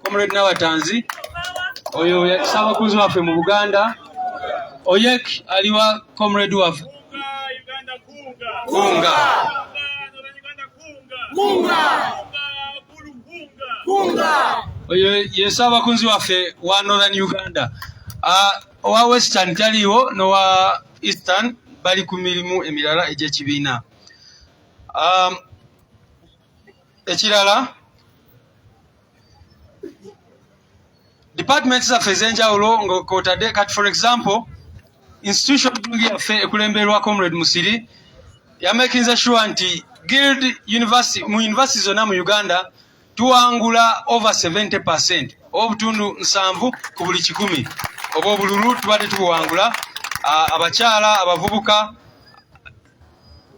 Comrade Nabatanzi oyo Ssaabakunzi waffe mu Buganda, Oyek aliwa comrade waffe kunga. Oyo ye Ssaabakunzi waffe wa Northern Uganda. Owa Western taliwo n'owa Eastern bali ku mirimu emirala egy'ekibiina. Ekirala departments zaffe ez'enjawulo ng'otadde kati for example institution yaffe ekulemberwa Comrade Musiri yamakinze sure nti Guild University mu university zonna mu Uganda tuwangula over 70%, obutundu 7 ku buli 100 oba obululu tubadde tubuwangula. Abakyala, abavubuka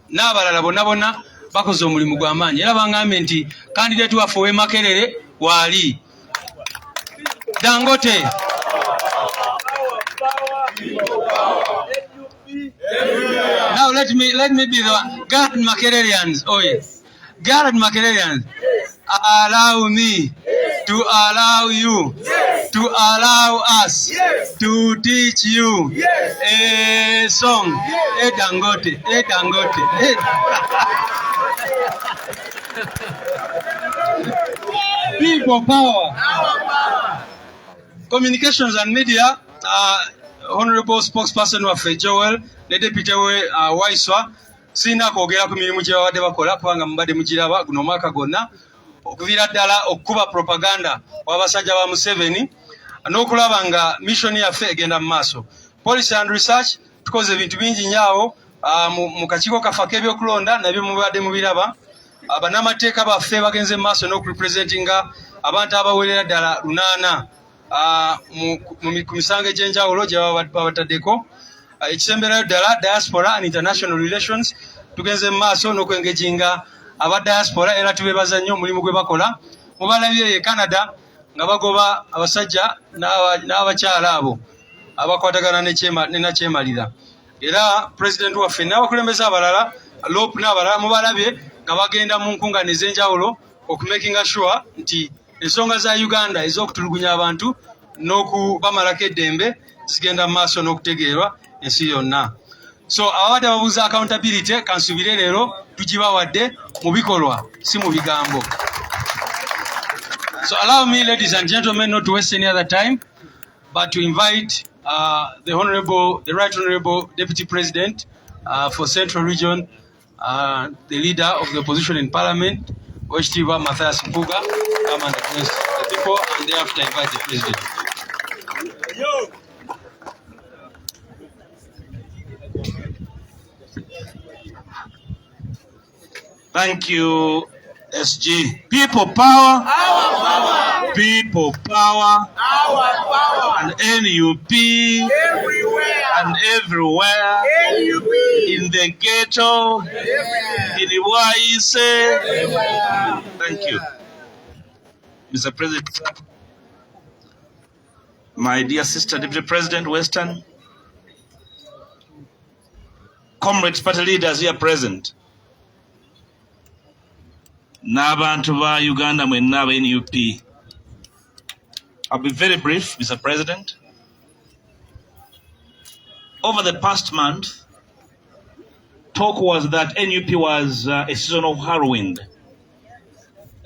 n'abalala bonna bakoze omulimu gw'amaanyi era bangambye nti candidate waffe ow'e Makerere waali Dangote. Now let me be the one. Garden Makererians, oh yes. Garden Makererians, allow me to allow you to allow us to teach you a song. A Dangote, a Dangote. People power. Communications and media, Honorable Spokesperson waffe Joel ne Deputy we Waiswa, sina kwogera ku mirimu gye babadde bakola kubanga mubadde mugiraba guno omwaka gwonna, okuviira ddala okukuba propaganda w'abasajja ba Museveni n'okulaba nga mission yaffe egenda mu maaso. Policy and research tukoze ebintu bingi nnyo mu kakiiko kaffe ak'ebyokulonda nabyo mubadde mubiraba. Bannamateeka baffe bagenze mu maaso n'okurepresentinga abantu abawerera ddala 8 ku misango egy'enjawulo gye babataddeko. Ekisemberayo ddala diaspora and international relations tugenze mu maaso n'okwengejinga aba diaspora era tubeebaza nnyo omulimu gwe bakola. Mubalabye Canada nga bagoba abasajja n'abakyala abo abakwatagana ne nakyemalira, era president waffe n'abakulembeze abalala LOP n'abalala mubalabye nga bagenda mu nkungaana ez'enjawulo okumakinga sure nti ensonga za Uganda ez'okutulugunya abantu n'okubamalako eddembe zigenda mu maaso n'okutegeerwa ensi yonna. So ababadde babuuza accountability kansubire leero tugibawadde mu bikolwa si mu bigambo. So allow me, ladies and gentlemen, not to waste any other time, but to invite the Right Honorable Deputy President for Central Region, the leader of the opposition in Parliament, Oshitiba Matthias Mpuga, come and address the people, and thereafter invite the President. Thank you, SG. People power. Our power. People power. Our power. And NUP. Everywhere. And everywhere. NUP. In the ghetto. Everywhere. In the Bwaise. Everywhere. Thank you. Mr. President. My dear sister, Deputy President, Western. Comrades, party leaders here present. n'abantu ba Uganda mwenna aba NUP. I'll be very brief, Mr. President. Over the past month, talk was that NUP was a season of whirlwind,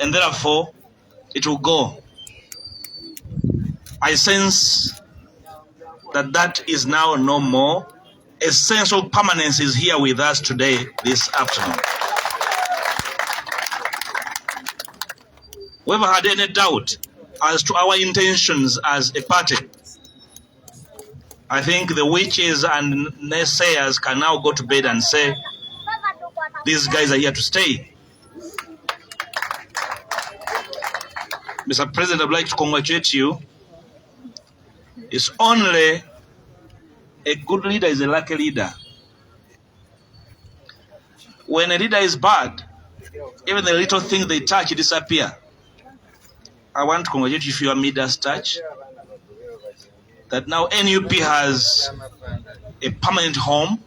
and therefore it will go. I sense that that is now no more. A sense of permanence is here with us today, this afternoon. Whoever had any doubt as to our intentions as a party, I think the witches and naysayers can now go to bed and say, these guys are here to stay. Mr. President, I'd like to congratulate you. It's only a good leader is a lucky leader. When a leader is bad, even the little things they touch disappear. I want to congratulate you for your Midas touch. That now NUP has a permanent home,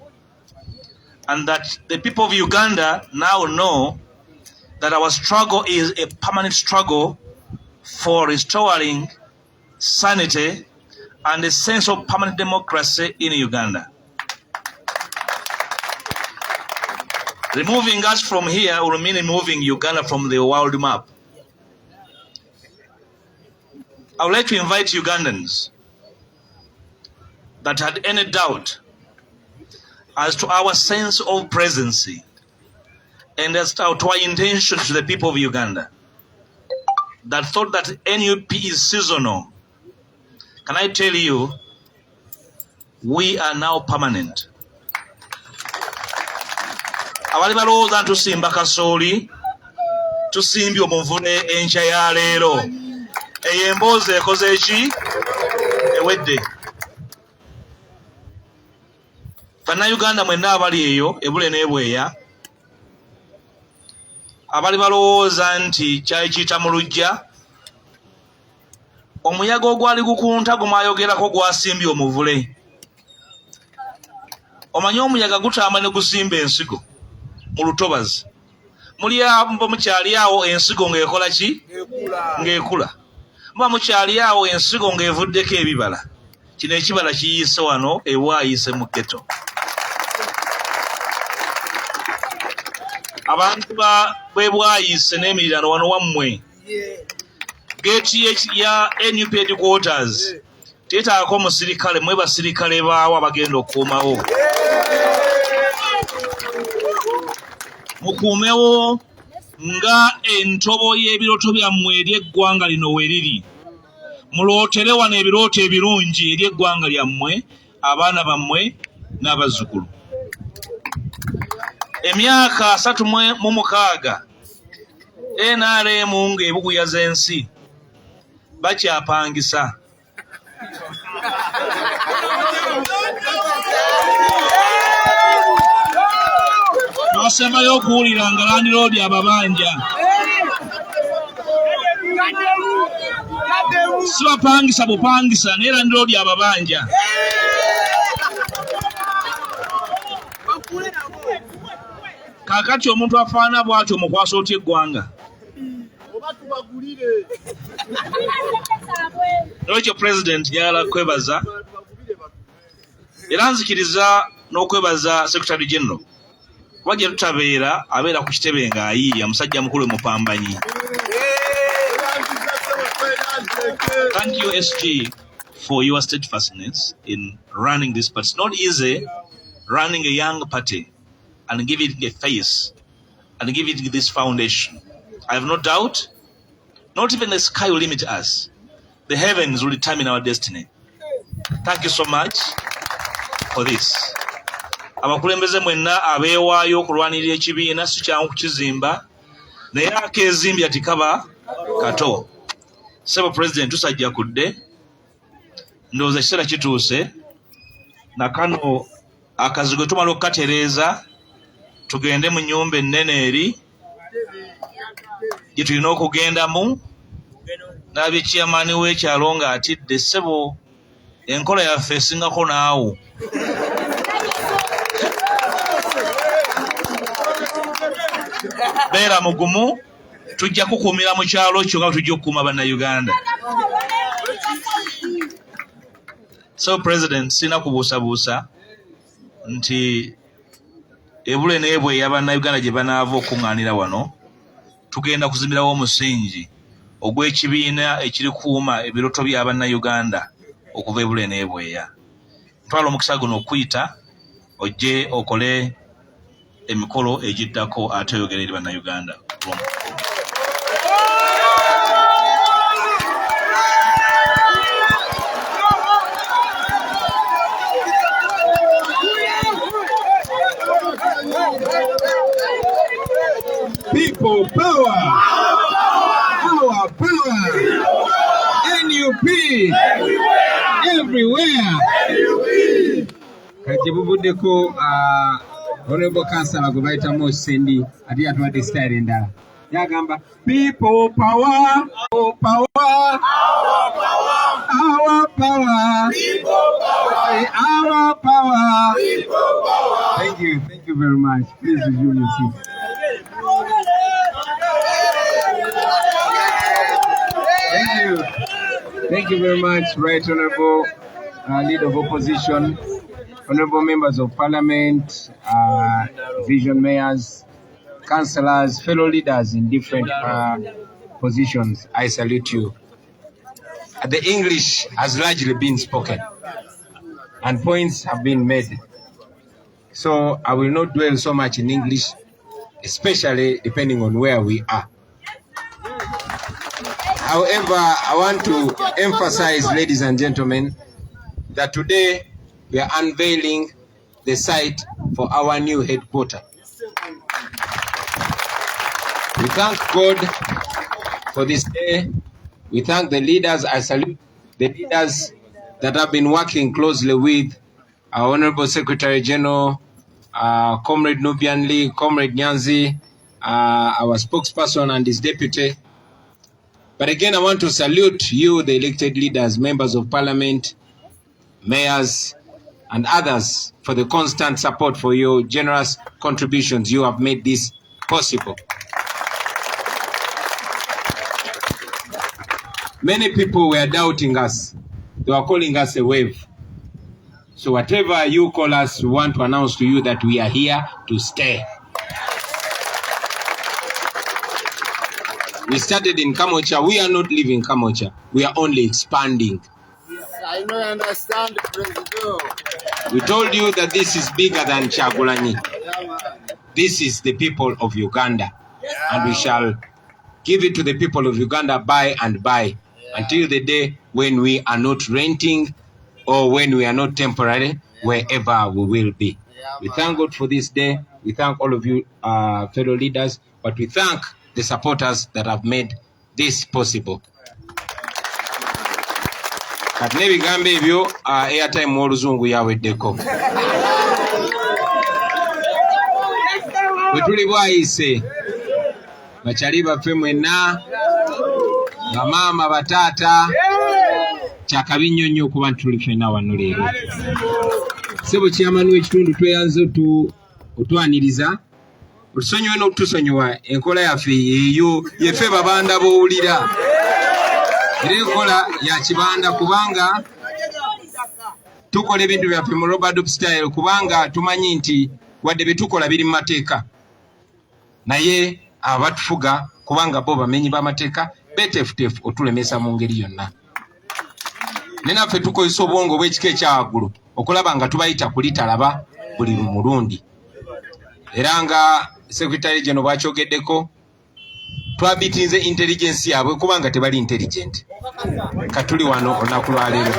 and that the people of Uganda now know that our struggle is a permanent struggle for restoring sanity and a sense of permanent democracy in Uganda. Removing us from here will mean removing Uganda from the world map. I would like to invite Ugandans that had any doubt as to our sense of presence and as to our intentions to the people of Uganda, that thought that NUP is seasonal. Can I tell you, we are now permanent. Abali balowooza tusimba kasooli, tusimbye omuvule enkya ya leero. Eyo emboozi ekoze eki? Ewedde. Bannayuganda mwenna abali eyo ebule n'ebweya, abali balowooza nti kyali kiyita mu luggya, omuyaga ogwali gukunta gumwayogerako gwasimbye omuvule. Omanyi omuyaga gutamba ne gusimba ensigo mu lutobazi. Muli abo mukyali awo ensigo ng'ekola ki? Ng'ekula. Muba mukyali awo ensigo ng'evuddeko ebibala. Kino ekibala kiyiise wano ewaayise mu ghetto. Abantu bwe Bwaise n'emirirano wano wammwe. Gate ya NUP headquarters teetaako omusirikale, mwe basirikale baawo abagenda okukuumawo. Mukuumewo nga entobo y'ebiroto byammwe eri eggwanga lino weriri. Mulootere wano ebirooto ebirungi eri eggwanga lyammwe, abaana bammwe n'abazzukulu. Emyaka 36 NRM ng'ebuguyaza ensi bakyapangisa. Twasembayo okuwulira nga Land Road ababanja. Si bapangisa bupangisa naye Land Road ababanja. Kaakati omuntu afaana bw'atyo mukwasa otya eggwanga. Nolwekyo President njagala kwebaza era nzikiriza n'okwebaza Secretary General. Kuba gye tutabeera abeera ku kitebe ng'ayiiya musajja mukulu mupambanyi. Thank you SG for your steadfastness in running this party. It's not easy running a young party and giving it a face and giving it this foundation. I have no doubt, not even the sky will limit us. The heavens will determine our destiny. Thank you so much for this. Abakulembeze mwenna abeewaayo okulwanirira ekibiina si kyangu kukizimba, naye akeezimbye ati kaba kato. Sebo President tusajja kudde, ndowooza ekiseera kituuse, na kano akazigo tumala okukatereeza, tugende mu nnyumba ennene eri gye tulina okugendamu, n'abye chairman w'ekyalo ng'atidde. Ssebo enkola yaffe esingako naawo. Beera mugumu, tujja kukuumira mu kyalo kyo nga tujja okukuuma bannayuganda. So President, sina kubuusabuusa nti ebule n'ebwe y'abannayuganda gye banaava okuŋŋaanira wano tugenda kuzimirawo omusingi ogw'ekibiina ekirikuuma ebiroto by'abannayuganda okuva ebule n'ebweya. Ntwala omukisa guno okuyita ojje okole emikolo egiddako ate oyogere eri bannayuganda. People power, our power, NUP, everywhere. Kajibubudeko Honorable Councillor Gubaita Mosendi ati atwadde style endala. Yagamba people power, our power, our power, people power, our power, people power. Thank you very much. Please resume your seat. Thank you very much, Right Honorable Leader of Opposition, Honorable Members of Parliament, Vision Mayors, Councillors, fellow leaders in different positions. I salute you. The English has largely been spoken and points have been made. So I will not dwell so much in English, especially depending on where we are. However, I want to emphasize, ladies and gentlemen, that today we are unveiling the site for our new headquarters. We thank God for this day. We thank the leaders. I salute the leaders that have been working closely with our Honorable Secretary General, Comrade Nubian Lee, Comrade Nyanzi, our spokesperson and his deputy. But again, I want to salute you, the elected leaders, members of parliament, mayors, and others for the constant support, for your generous contributions. You have made this possible. Many people were doubting us. They were calling us a wave. So whatever you call us, we want to announce to you that we are here to stay. We started in Kamocha. We are not leaving Kamocha. We are only expanding. Yes, I know, I understand, President. We told you that this is bigger than Kyagulanyi. This is the people of Uganda. And we shall give it to the people of Uganda by and by, until the day when we are not renting or when we are not temporary, wherever we will be. We thank God for this day. We thank all of you, fellow leaders, but we thank the supporters that have made this possible. Kati n'ebigambo ebyo airtime w'oluzungu yaweddeko. Bwe tuli Bwaise, bakyali baffe mwenna, bamaama bataata, kyakabi nnyo nnyo okuba nti tuli ffenna wano leero. Ssebo kyamanu w'ekitundu tweyanze otwaniriza, otusonyiwe n'okutusonyiwa enkola yaffe eyo yeffe babanda b'owulira. Era enkola ya kibanda kubanga tukola ebintu byaffe mu Robert style, kubanga tumanyi nti wadde bye tukola biri mu mateeka, naye abatufuga kubanga bo bamenyi b'amateeka beteefuteefu otulemesa mu ngeri yonna. Ne naffe tukozesa obwongo bw'ekika ekyawaggulu okulaba nga tubayita kulitalaba buli mulundi. Era nga Secretary General bw'akyogeddeko, twabitinze intelligence yaabwe kubanga tebali intelligent. Katuli wano olunaku lwa leero.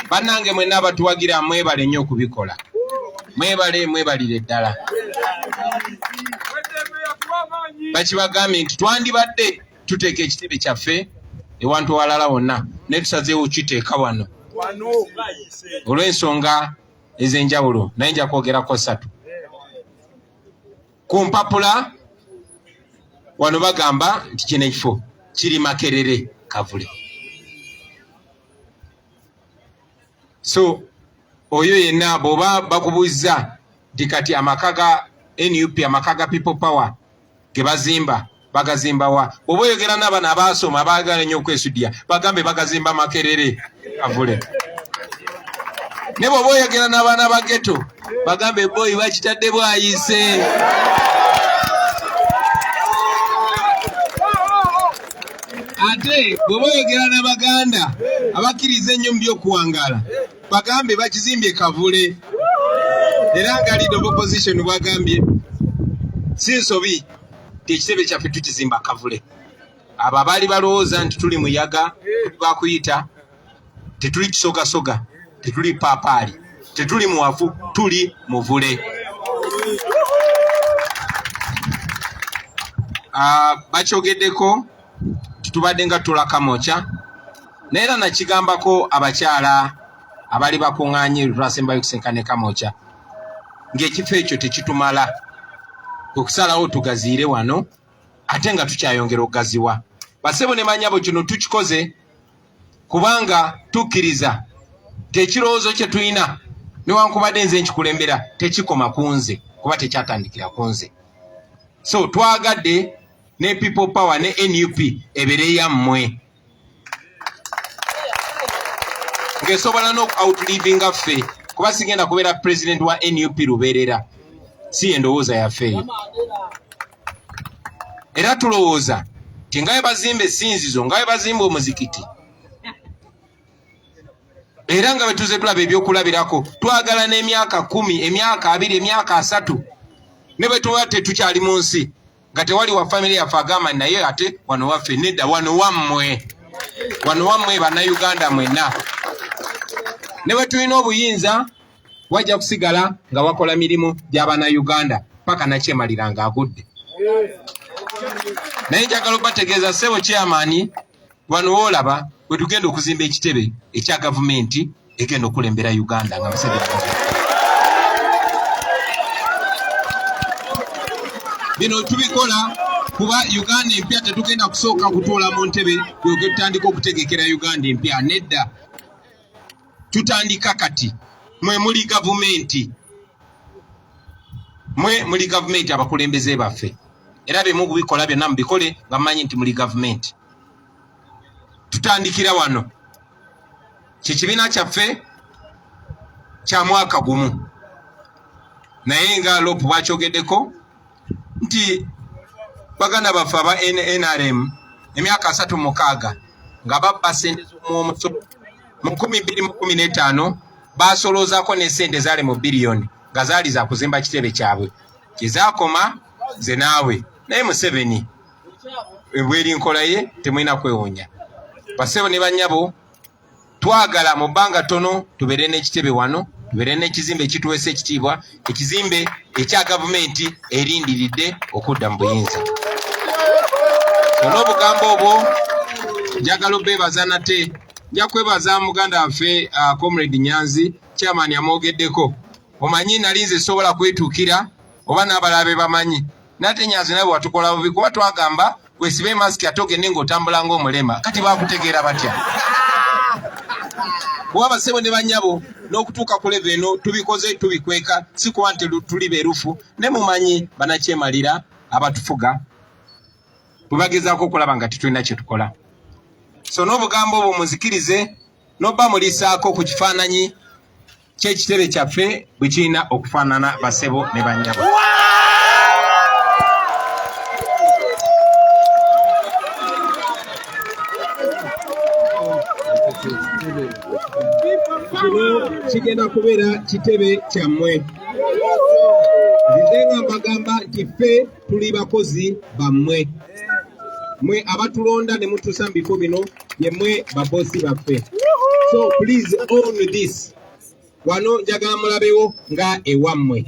Bannange mwenna abatuwagira mwebale nnyo okubikola. Mwebalire ddala. Bakibagambye nti twandibadde tuteeka ekitebe kyaffe ewantu walala wonna, ne tusazeewo kiteeka wano olw'ensonga ez'enjawulo, naye nja kwogerako 3. Ku mpapula wano bagamba nti kino ekifo kiri Makerere Kavule. So oyo yenna bw'oba bakubuuza nti kati amaka ga NUP, amaka ga people power ge bazimba bagazimba wa oboyogera n'abana abaasoma abaagala nnyo okwesudya bagambe bagazimba Makerere Kavule ne bw'oboyogera n'abaana ba ghetto bagambe boyi bakitadde Bwaise ate bw'oboyogera n'Abaganda abakkiriza ennyo mu by'okuwangaala bagambe bakizimbye Kavule era nga leader of opposition bwagambye si nsobi ekitebe kyaffe tukizimba Kavule abo abaali balowooza nti tuli muyaga bakuyita tetuli kisogasoga tetuli paapaali tetuli muwafu tuli muvule bakyogeddeko tutubadde nga tulakamokya naye era nakigambako abakyala abali bakuŋŋaanye lwasembayo okusenkana Kamokya ng'ekifo ekyo tekitumala okusalawo tugaziire wano ate nga tukyayongera okugaziwa basebo ne banyabo kino tukikoze kubanga tukkiriza tekirowoozo kye tulina newankubadde nze nkikulembera tekikoma ku nze kuba tekyatandikira ku nze so twagadde ne people power ne NUP ebere yammwe ng'esobola n'outlivinga ffe kuba sigenda kubeera president wa NUP lubeerera si endowooza yaffe era tulowooza ti nga bwe bazimba essinzizo nga bwe bazimba omuzikiti era nga bwe tuze tulaba ebyokulabirako twagala n'emyaka 10 emyaka 2 emyaka 3 ne bwe tuba tetukyali mu nsi nga tewali wa family yaffe agamba naye ate wano waffe nedda wano wammwe bannayuganda mwenna ne bwe tulina obuyinza wajja kusigala nga wakola mirimu gy'Abannayuganda paka nakyemalira ng'agudde naye njagala okubategeeza ssebo chairman wano woolaba bwe tugenda okuzimba ekitebe ekya gavumenti egenda okulembera Uganda nga Museveni bino tubikola kuba Uganda empya tetugenda kusooka kutuula mu ntebe yoge tutandika okutegekera Uganda empya nedda tutandika kati mwe muli gavumenti abakulembeze baffe era bye mubikola byonna mubikole nga mmanyi nti muli gavumenti tutandikira wano kikibiina kyaffe kya mwaka gumu naye nga lopu bwakyogeddeko nti baganda baffe aba NRM emyaka 36 nga babba ssente z'omusolo mu 2015 basoloozaako ne ssente zaali mu biliyoni nga zaali za kuzimba kitebe kyabwe kizaakoma ze naawe naye Museveni bweri nkola ye temulina kwewuunya basebo ne bannyabo twagala mu bbanga ttono tubeere n'ekitebe wano tubeere n'ekizimbe ekituweesa ekitiibwa ekizimbe ekya gavumenti erindiridde okudda mu buyinza n'obugambo obwo njagala obeebaza nate nja kwebaza muganda waffe Comrade Nyanzi chairman amwogeddeko omanyi nali nze sobola kwetuukira oba n'abalabe bamanyi nate Nyanzi nawe watukola bubi kuba twagamba wesibe masiki ate ogende ng'otambula ng'omulema kati baakutegeera batya kuba basebo ne bannyabo n'okutuuka ku leve eno tubikoze tubikweka si kuba nti tuli beerufu ne mumanyi banakyemalira abatufuga bwe bagezaako okulaba nga tetulina kye tukola so n'obugambo obwo muzikirize n'obba mulisaako ku kifaananyi ky'ekitebe kyaffe bwe kirina okufaanana basebo ne bannyabo kigenda kubeera kitebe kyammwe nze nga mbagamba nti ffe tuli bakozi bammwe mwe abatulonda ne mutuusa mu bifo bino yemmwe babosi baffe so please own this wano njagala mulabewo nga ewammwe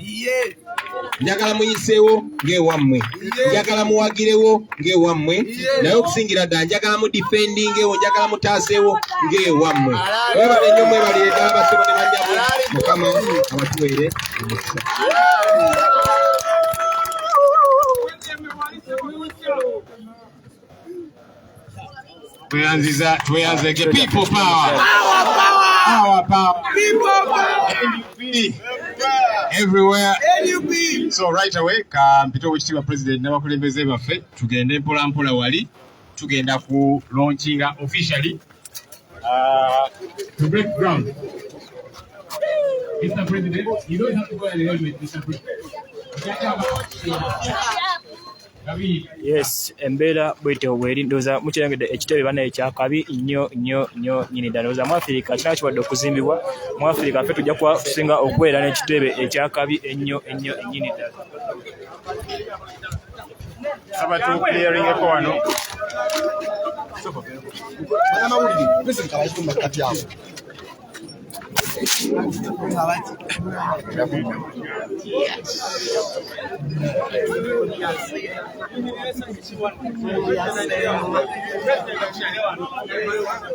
njagala muyiseewo ng'ewammwe njagala muwagirewo ng'ewammwe naye okusingira ddala njagala mu defendingewo njagala mutaaseewo ng'ewammwe webale nnyo mwebalire ddala basebo ne bannyabo mukama abatuweere omukisa tweyanzike people power people power everywhere. NUP. So right away, mpito w'ekitiibwa President n'abakulembeze baffe tugende mpola mpola wali tugenda ku launchinga officially to break ground. Mr. President, you don't have to go and helmet, Mr. President. Yes, embeera bwetyo bweri ndowooza mukirengedde ekitebe bana ekyakabi nnyo nyini ddala ndowooza mu Afirika kina kiwadde okuzimbibwa mu Afirika ffe tujja kuba tusinga okubeera n'ekitebe ekyakabi ennyo ennyini ddala. Saba tu clearingeko wano.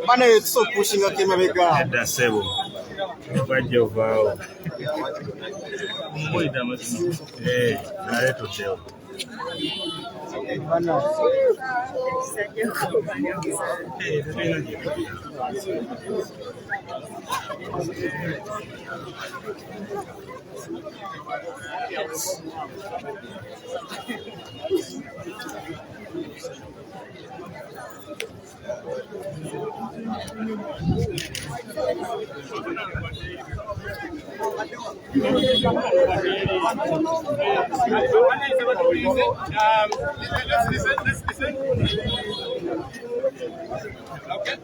Mana it's so pushing up him America. That's seven. What you vow? Hey, I to tell. Let's listen. Okay.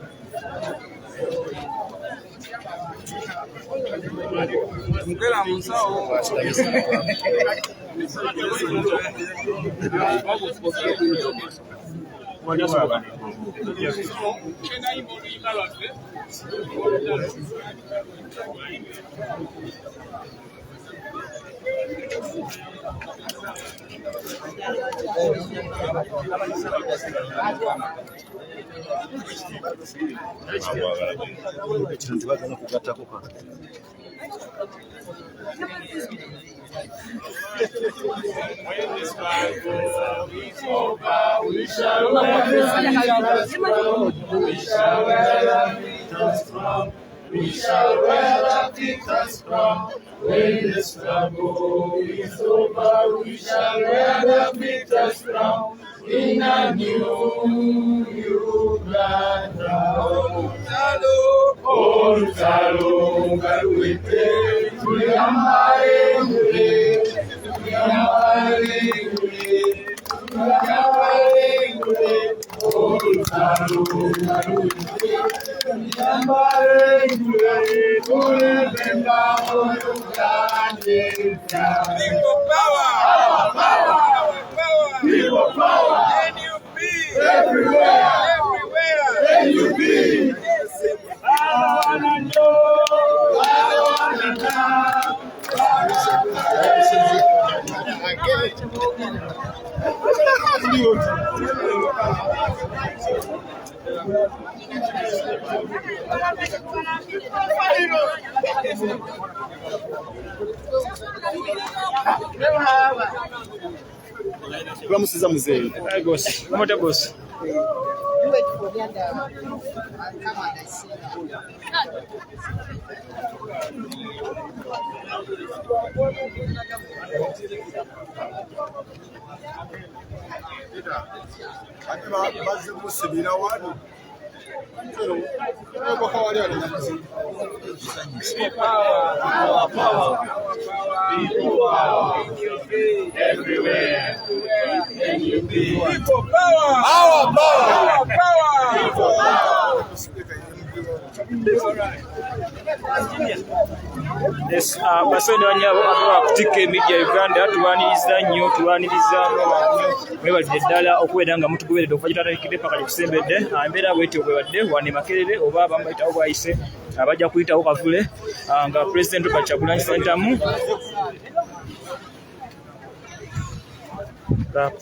We shall wear the victor's crown. When the struggle is over, we shall wear the victor's crown. In a new Uganda. Oh, Talo, Garuete, People power, NUP, everywhere, NUP. Turamusiza muzee. Hi boss. Come on, boss. Everywhere. People power. Our power. People power. Yes, basoni wanyabo abawa kutika media Uganda tuwaniriza nnyo mwebadde ddala okubeera nga mutugoberedde okuva gyetatakidde paka gyetusembedde embeera bwetyo bwebadde wane Makerere oba abamu bayitawo Bwaise abajja kuyitawo Kavule nga President Kyagulanyi Ssentamu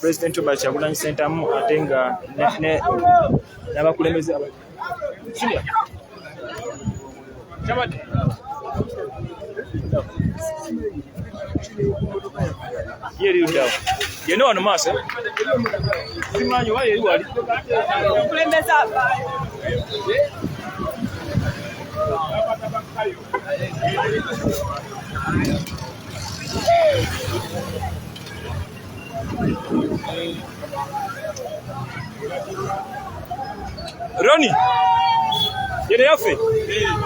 President Kyagulanyi Ssentamu ate nga n'abakulembeze Here you go. You know on the mass, eh? Why you are? Roni yene yafe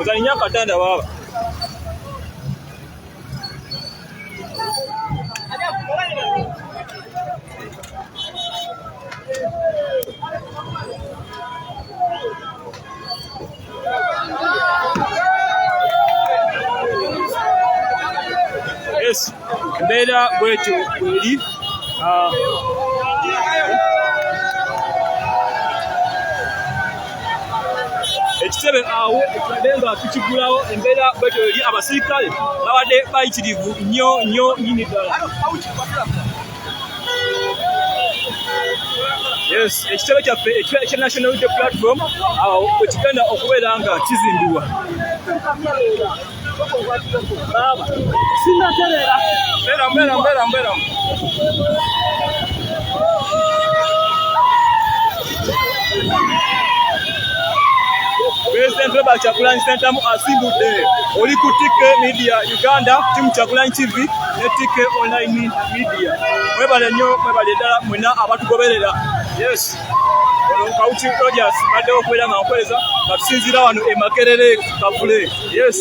uzalinya katanda baba yes mbera bwetu bweri ekitebe awo ekibenga tukigulawo embeera bwetu eri abasirikale babadde bayitirivu nnyo nyini ddala. Yes, ekitebe kyaffe ekya National Unity Platform awo ekigenda okubeera nga kizimbibwa. Mbera. President Robert Kyagulanyi Ssentamu asimbudde oli ku Tike Media Uganda, Team Kyagulanyi TV ne Tike Online Media. Mwebale nnyo, mwebale ddala mwena abatugoberera. Yes. Ono Kawuki Rogers badde okubeera nga nkoleza nga tusinziira wano e Makerere Kavule. Yes.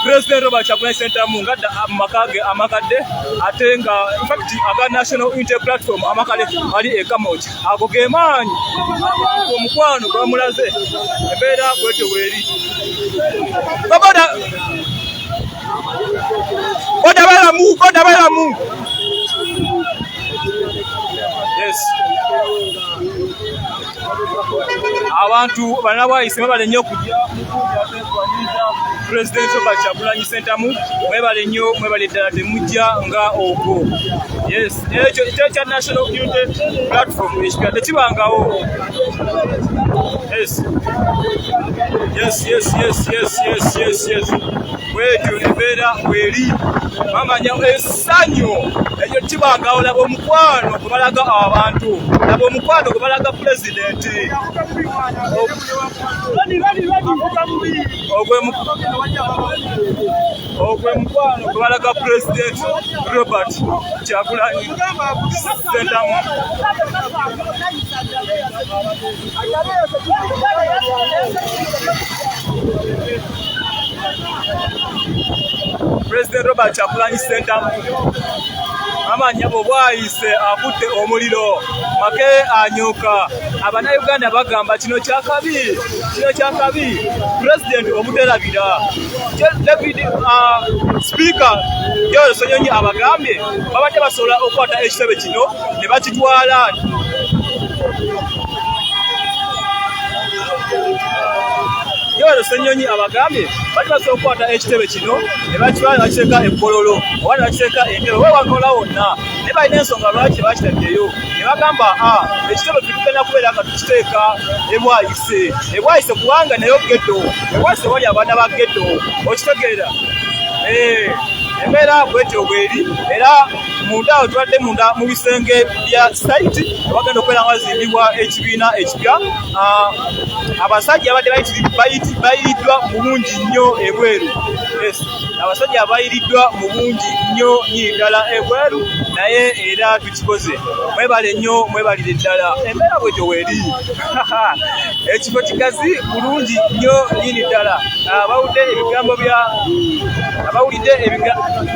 President Robert Kyagulanyi Ssentamu ngadda amakage amakadde ate nga in fact aga National Unity Platform amakale ali e Kamoja ago gemaanyi omukwano gwamulaze embeera bwete weri baboda balamu yes abantu bana Bwaise mwebale nnyo okujja President Robert Kyagulanyi Ssentamu mwebale nnyo mwebale ddala temujja nga okwo. Yes, ekyo kya National Unity Platform ekipya tekibangawo. Yes. Bwetyo embeera bweri bamanya essanyu ekyo kibangawo laba omukwano gwe balaga abantu laba omukwano gwe balaga President ogwe mukwano gwe balaga President Robert Kyagulanyi Ssentamu. President Robert Kyagulanyi Ssentamu amanya Bwaise akutte omuliro make anyuka Abannayuganda bagamba kino kyakabi President omuterabira David Speaker Joel Sonyonyi abagambye babadde basobola okukwata ekitebe kino ne bakitwala Joel Sonyonyi abagambye bati basobola okukwata ekitebe kino ne bakitwala bakiteeka ekololo oba ne bakiteeka entebe wewakola wonna ne balina ensonga lwaki bakitaddeyo ne bagamba ekitebe tugenda kubeera nga tukiteeka Bwaise kubanga nayo ghetto Bwaise wali abaana ba ghetto okitegeera embeera bwetyo bweri era munda awo tubadde munda mu bisenge bya site bagenda okubeera nga bazimbibwa ekibiina ekipya abasajja abadde bayiriddwa mu bungi nnyo ebweru. Abasajja bayiriddwa mu bungi nnyo nyini ddala ebweru naye era tukikoze mwebale nnyo mwebalire ddala embeera bwetyo weeri ekifo kigazi bulungi nnyo nyini ddala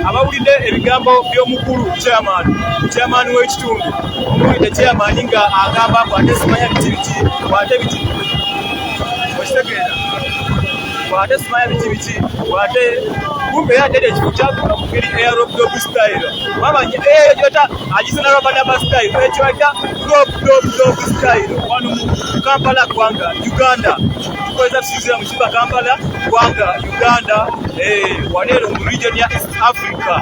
abawulidde ebigambo by'omukulu chairman w'ekitundu omuwulidde chairman nga agamba kwate simanya biti kwate biti okitegeera kwate simanya biti kwate kumbe yatede ekifo kyagula mu ngeri eya rope dog style bamanya jota agisana rubber style ekyo ayita rope dog style wano mu Kampala gwanga Uganda tukoza tusinzira mu kibuga Kampala gwanga Uganda wanero mu region ya East Africa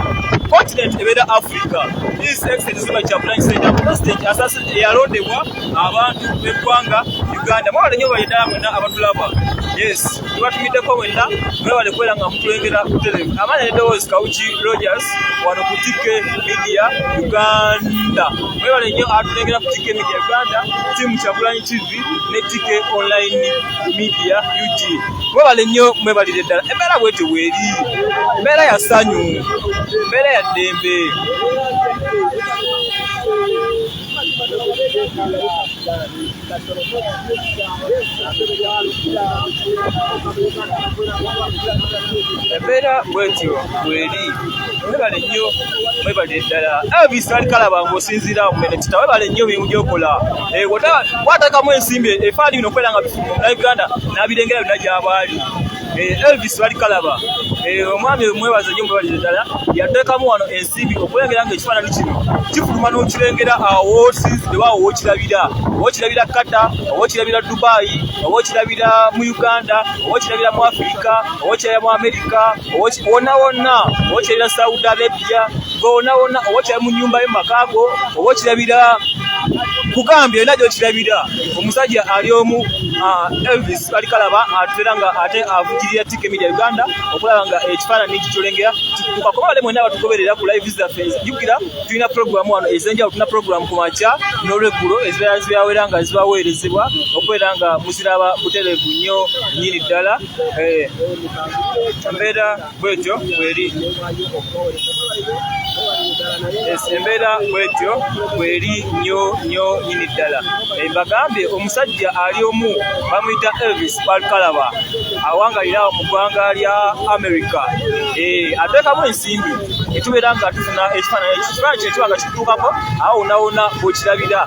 continent ebera Africa. This excellence by Kyagulanyi Ssentamu president assassin yalondebwa abantu b'eggwanga Uganda mwabale nnyo bayitala mwena abatulaba. Yes, tubatumiddeko wenna mwebale kubeera nga mutulengera kuterevu amaanyi n'eddoboozi Kawuki Rogers wano ku Tike Media Uganda mwebale nnyo atulengera ku Tike Media Uganda Team Kyagulanyi TV ne Tike Online Media UG mwebale nnyo mwebalire ddala embeera bwetyo weeri embeera ya ssanyu embeera ya ddembe. Embeera bwetyo bweri. Webale nnyo, webale ddala. Elvis ali kalaba ng'osinziira mu Benedicta, webale nnyo mirimu gy'okola. Watakamu ensimbi efaani bino okwera nga Uganda n'abirengera byonna gy'abaali. Elvis bali kalaba. Omwami mwebaza nnyo mwebalire ddala. Yateekamu wano ensimbi okulengera ng'ekifaananyi kino kifuluma n'okirengera awo osinzidde waawo wookirabira. Wookirabira Qatar, wookirabira Dubai, wookirabira mu Uganda, wookirabira mu Africa, wookirabira mu America, wonna wonna, wookirabira Saudi Arabia, wonna wonna, wookirabira mu nnyumba y'emakaago, wookirabira kugambye yonna gy'okirabira. Omusajja ali omu Elvis ali kalaba atera nga ate avugirira TK Media Uganda okulaba nga ekifaananyi kitulengera kikutuuka. Kubale mwenna abatugoberera ku live zaffe jjukira tulina programu wano ez'enjawulo. Tulina programu ku makya n'olweggulo ezibeera zibyawera nga zibaweerezebwa okubeera nga muziraba butereevu nnyo nnyini ddala. Embeera bwetyo bweri. Embeera bwetyo bweri nnyo nnyini ddala. Mbagambye omusajja ali omu bamuyita Elvis Balkalaba awangalira mu ggwanga lya America. Ateekamu ensimbi etubeera nga tufuna ekifaananyi kyekiba nga kituukako awo wonna bw'okirabira.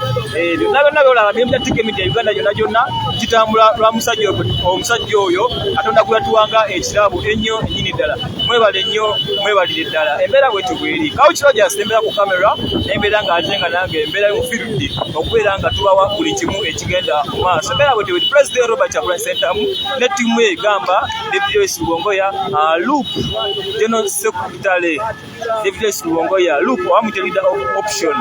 Byonna byonna byolaba mirimu gya TK Media Uganda gyonna gitambula lwa omusajja oyo Katonda gwe yatuwanga ekirabo ennyo nnyini ddala. Mwebale nnyo, mwebalire ddala. Embeera bwetyo bweri. Kawukiro gy'asembeera ku kamera n'embeera ng'ate nga nange embeera y'omufirudi okubeera nga tubawa buli kimu ekigenda mu maaso. Embeera bwetyo bweri. Pulezidenti Robert Kyagulanyi Ssentamu ne ttiimu ye egamba David Joyce Luwongoya, Loop General Secretary David Joyce Luwongoya, Loop owamuyita leader option,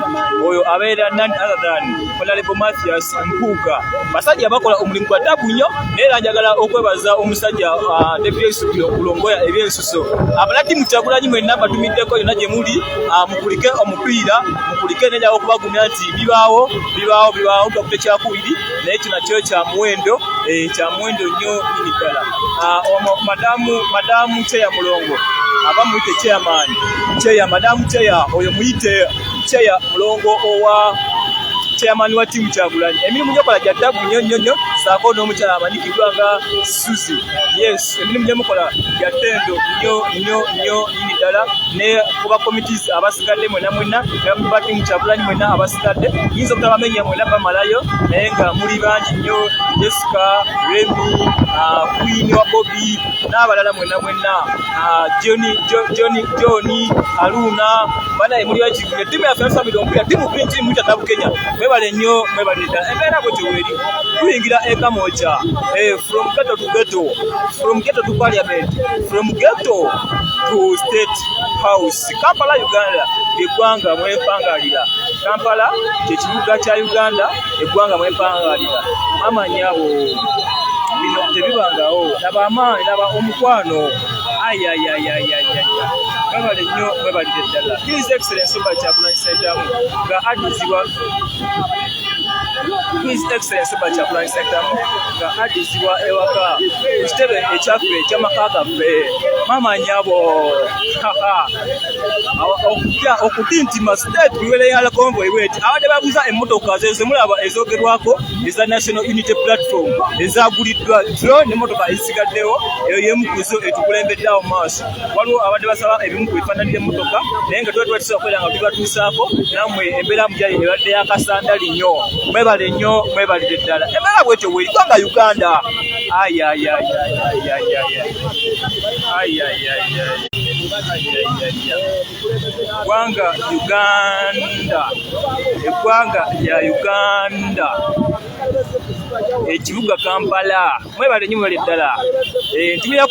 oyo abeera none other than Honorable Mathias Mpuuga. Basajja bakola omulimu gwa ddabu nnyo, naye era njagala okwebaza omusajja David Joyce Luwongoya ebyensuso. Abalati mu Kyagulanyi mwenna batumiddeko yonna gye muli, mukulike omupiira, mukulike n'enjala okubagumya nti bibaawo dokita kyakubiri, naye kino nakyo kya muwendo nnyo nnyini ddala. Madamu Cheya Mulongo abamuyite chairman Madamu Cheya oyo muyite Cheya Mulongo owa chairman wa timu Kyagulanyi. Emirimu gyokola gya ddabu nnyo saako n'omukyala amanyikibwa nga Suzy. Yes, emirimu gyemukola gya ttendo nnyo nnyini ddala. Ne kuba committees abasigadde mwenna ba timu Kyagulanyi mwenna abasigadde yinza obutabamenya mwenna bamalayo naye nga muli bangi nnyo. Jessica, Remy, Queen wa Bobby n'abalala mwenna Johnny, Aluna banaye muli bakivuye. Timu yaffe family ompira timu Green Team mutatabu Kenya. Mwebale nnyo, mwebale ddala. Embeera bwetyo bweri. Tuyingira ekamoja from ghetto to parliament, from ghetto to state house. Kampala Uganda eggwanga mwepangalira. Kampala kyekibuga kya Uganda eggwanga mwepangalira. Mama nyabo bino tebibangawo naba amaanyi naba omukwano. Mwebale nnyo, mwebalire ddala. His Excellency Robert Kyagulanyi Ssentamu nga addizibwa ewaka ekitebe ekyaffe eky'amaka gaffe. Mama nyabo okutintima state biwereyala convoy bweti abadde baguza emmotoka zemulaba ezoogerwako eza National Unity Platform ezaguliddwa drone n'emmotoka ezisigaddewo eyo yemukuzo etukulembeddeawo mu maaso. Waliwo abadde basaba ebimu ku bifaananyi by'emmotoka naye nga tuba tusobola kubeera nga tubatuusaako nammwe embeera mujali ebadde yakasandali nnyo. Mwebale nnyo, mwebalire ddala. Embeera bwetyo bweri ggwanga Uganda. Eggwanga lya Uganda ekibuga Kampala. Mwebale nnyo, mwebale ddala. Ntubira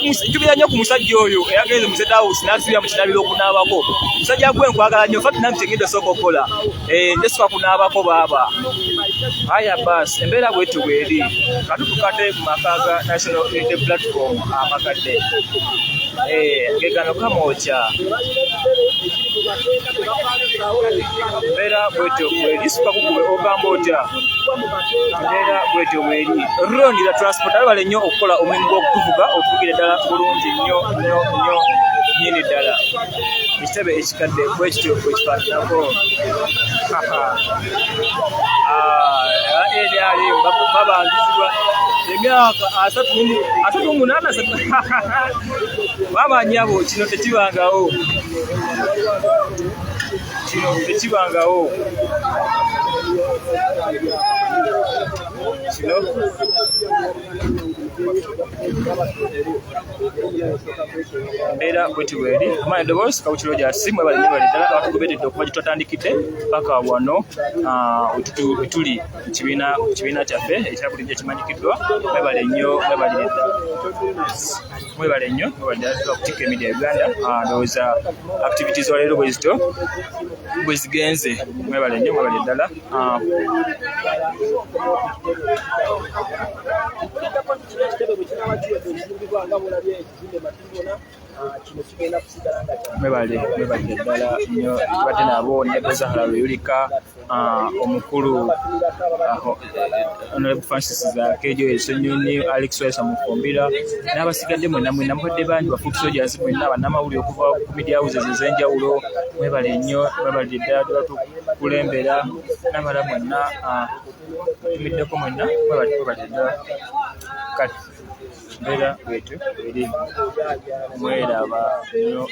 nnyo ku musajja oyo eyagenze mu State House n'asibira mu kinabiro okunaabako. Musajja gwe nkwagala nnyo fati nange kyengedde sooka okukola ndesuka kunaabako baaba. Basi embeera bwetyo bweri. Katutukadde mu maka ga National Unity Platform amakadde gegano kamokya. Embeera bwetyo bweri. Suka kukube ogamba otya. Embeera bwetyo bweri. Rondi la transport abale nnyo okukola omulimu gw'okutuvuga otuvugire ddala bulungi nnyo. nnyini ddala ekitebe ekikadde bwe kityo bwe kifaananako eryali babangizibwa emyaka 38 babanyabo kino tekibangawo kino mbeera bweti bweri amanya eddoboozi kawukiro gya simu ebalinye bali ddala abatugoberedde okuva gye twatandikidde paka wano wetuli mu kibiina kyaffe ekya bulijjo ekimanyikiddwa mwebale nnyo mwebale nnyo kutika emidia Uganda ndowooza activities olwaleero bwezito bwe zigenze mwebale nnyo mwebale ddala mwebale ddala nnyo badde nabo nebazahara lweyulika omukulu Honorable Francis Zakejo Esonyoni Alex Wesa Mufumbira n'abasigadde mwenna mubadde bangi bafuuti soldiers mwenna bannamawulire okuva ku media houses ez'enjawulo mwebale nnyo mwebale ddala tukulembera n'abala mwenna tumiddeko mwenna mwebale ddala kati mbeera bwetu eri mweraba nnyo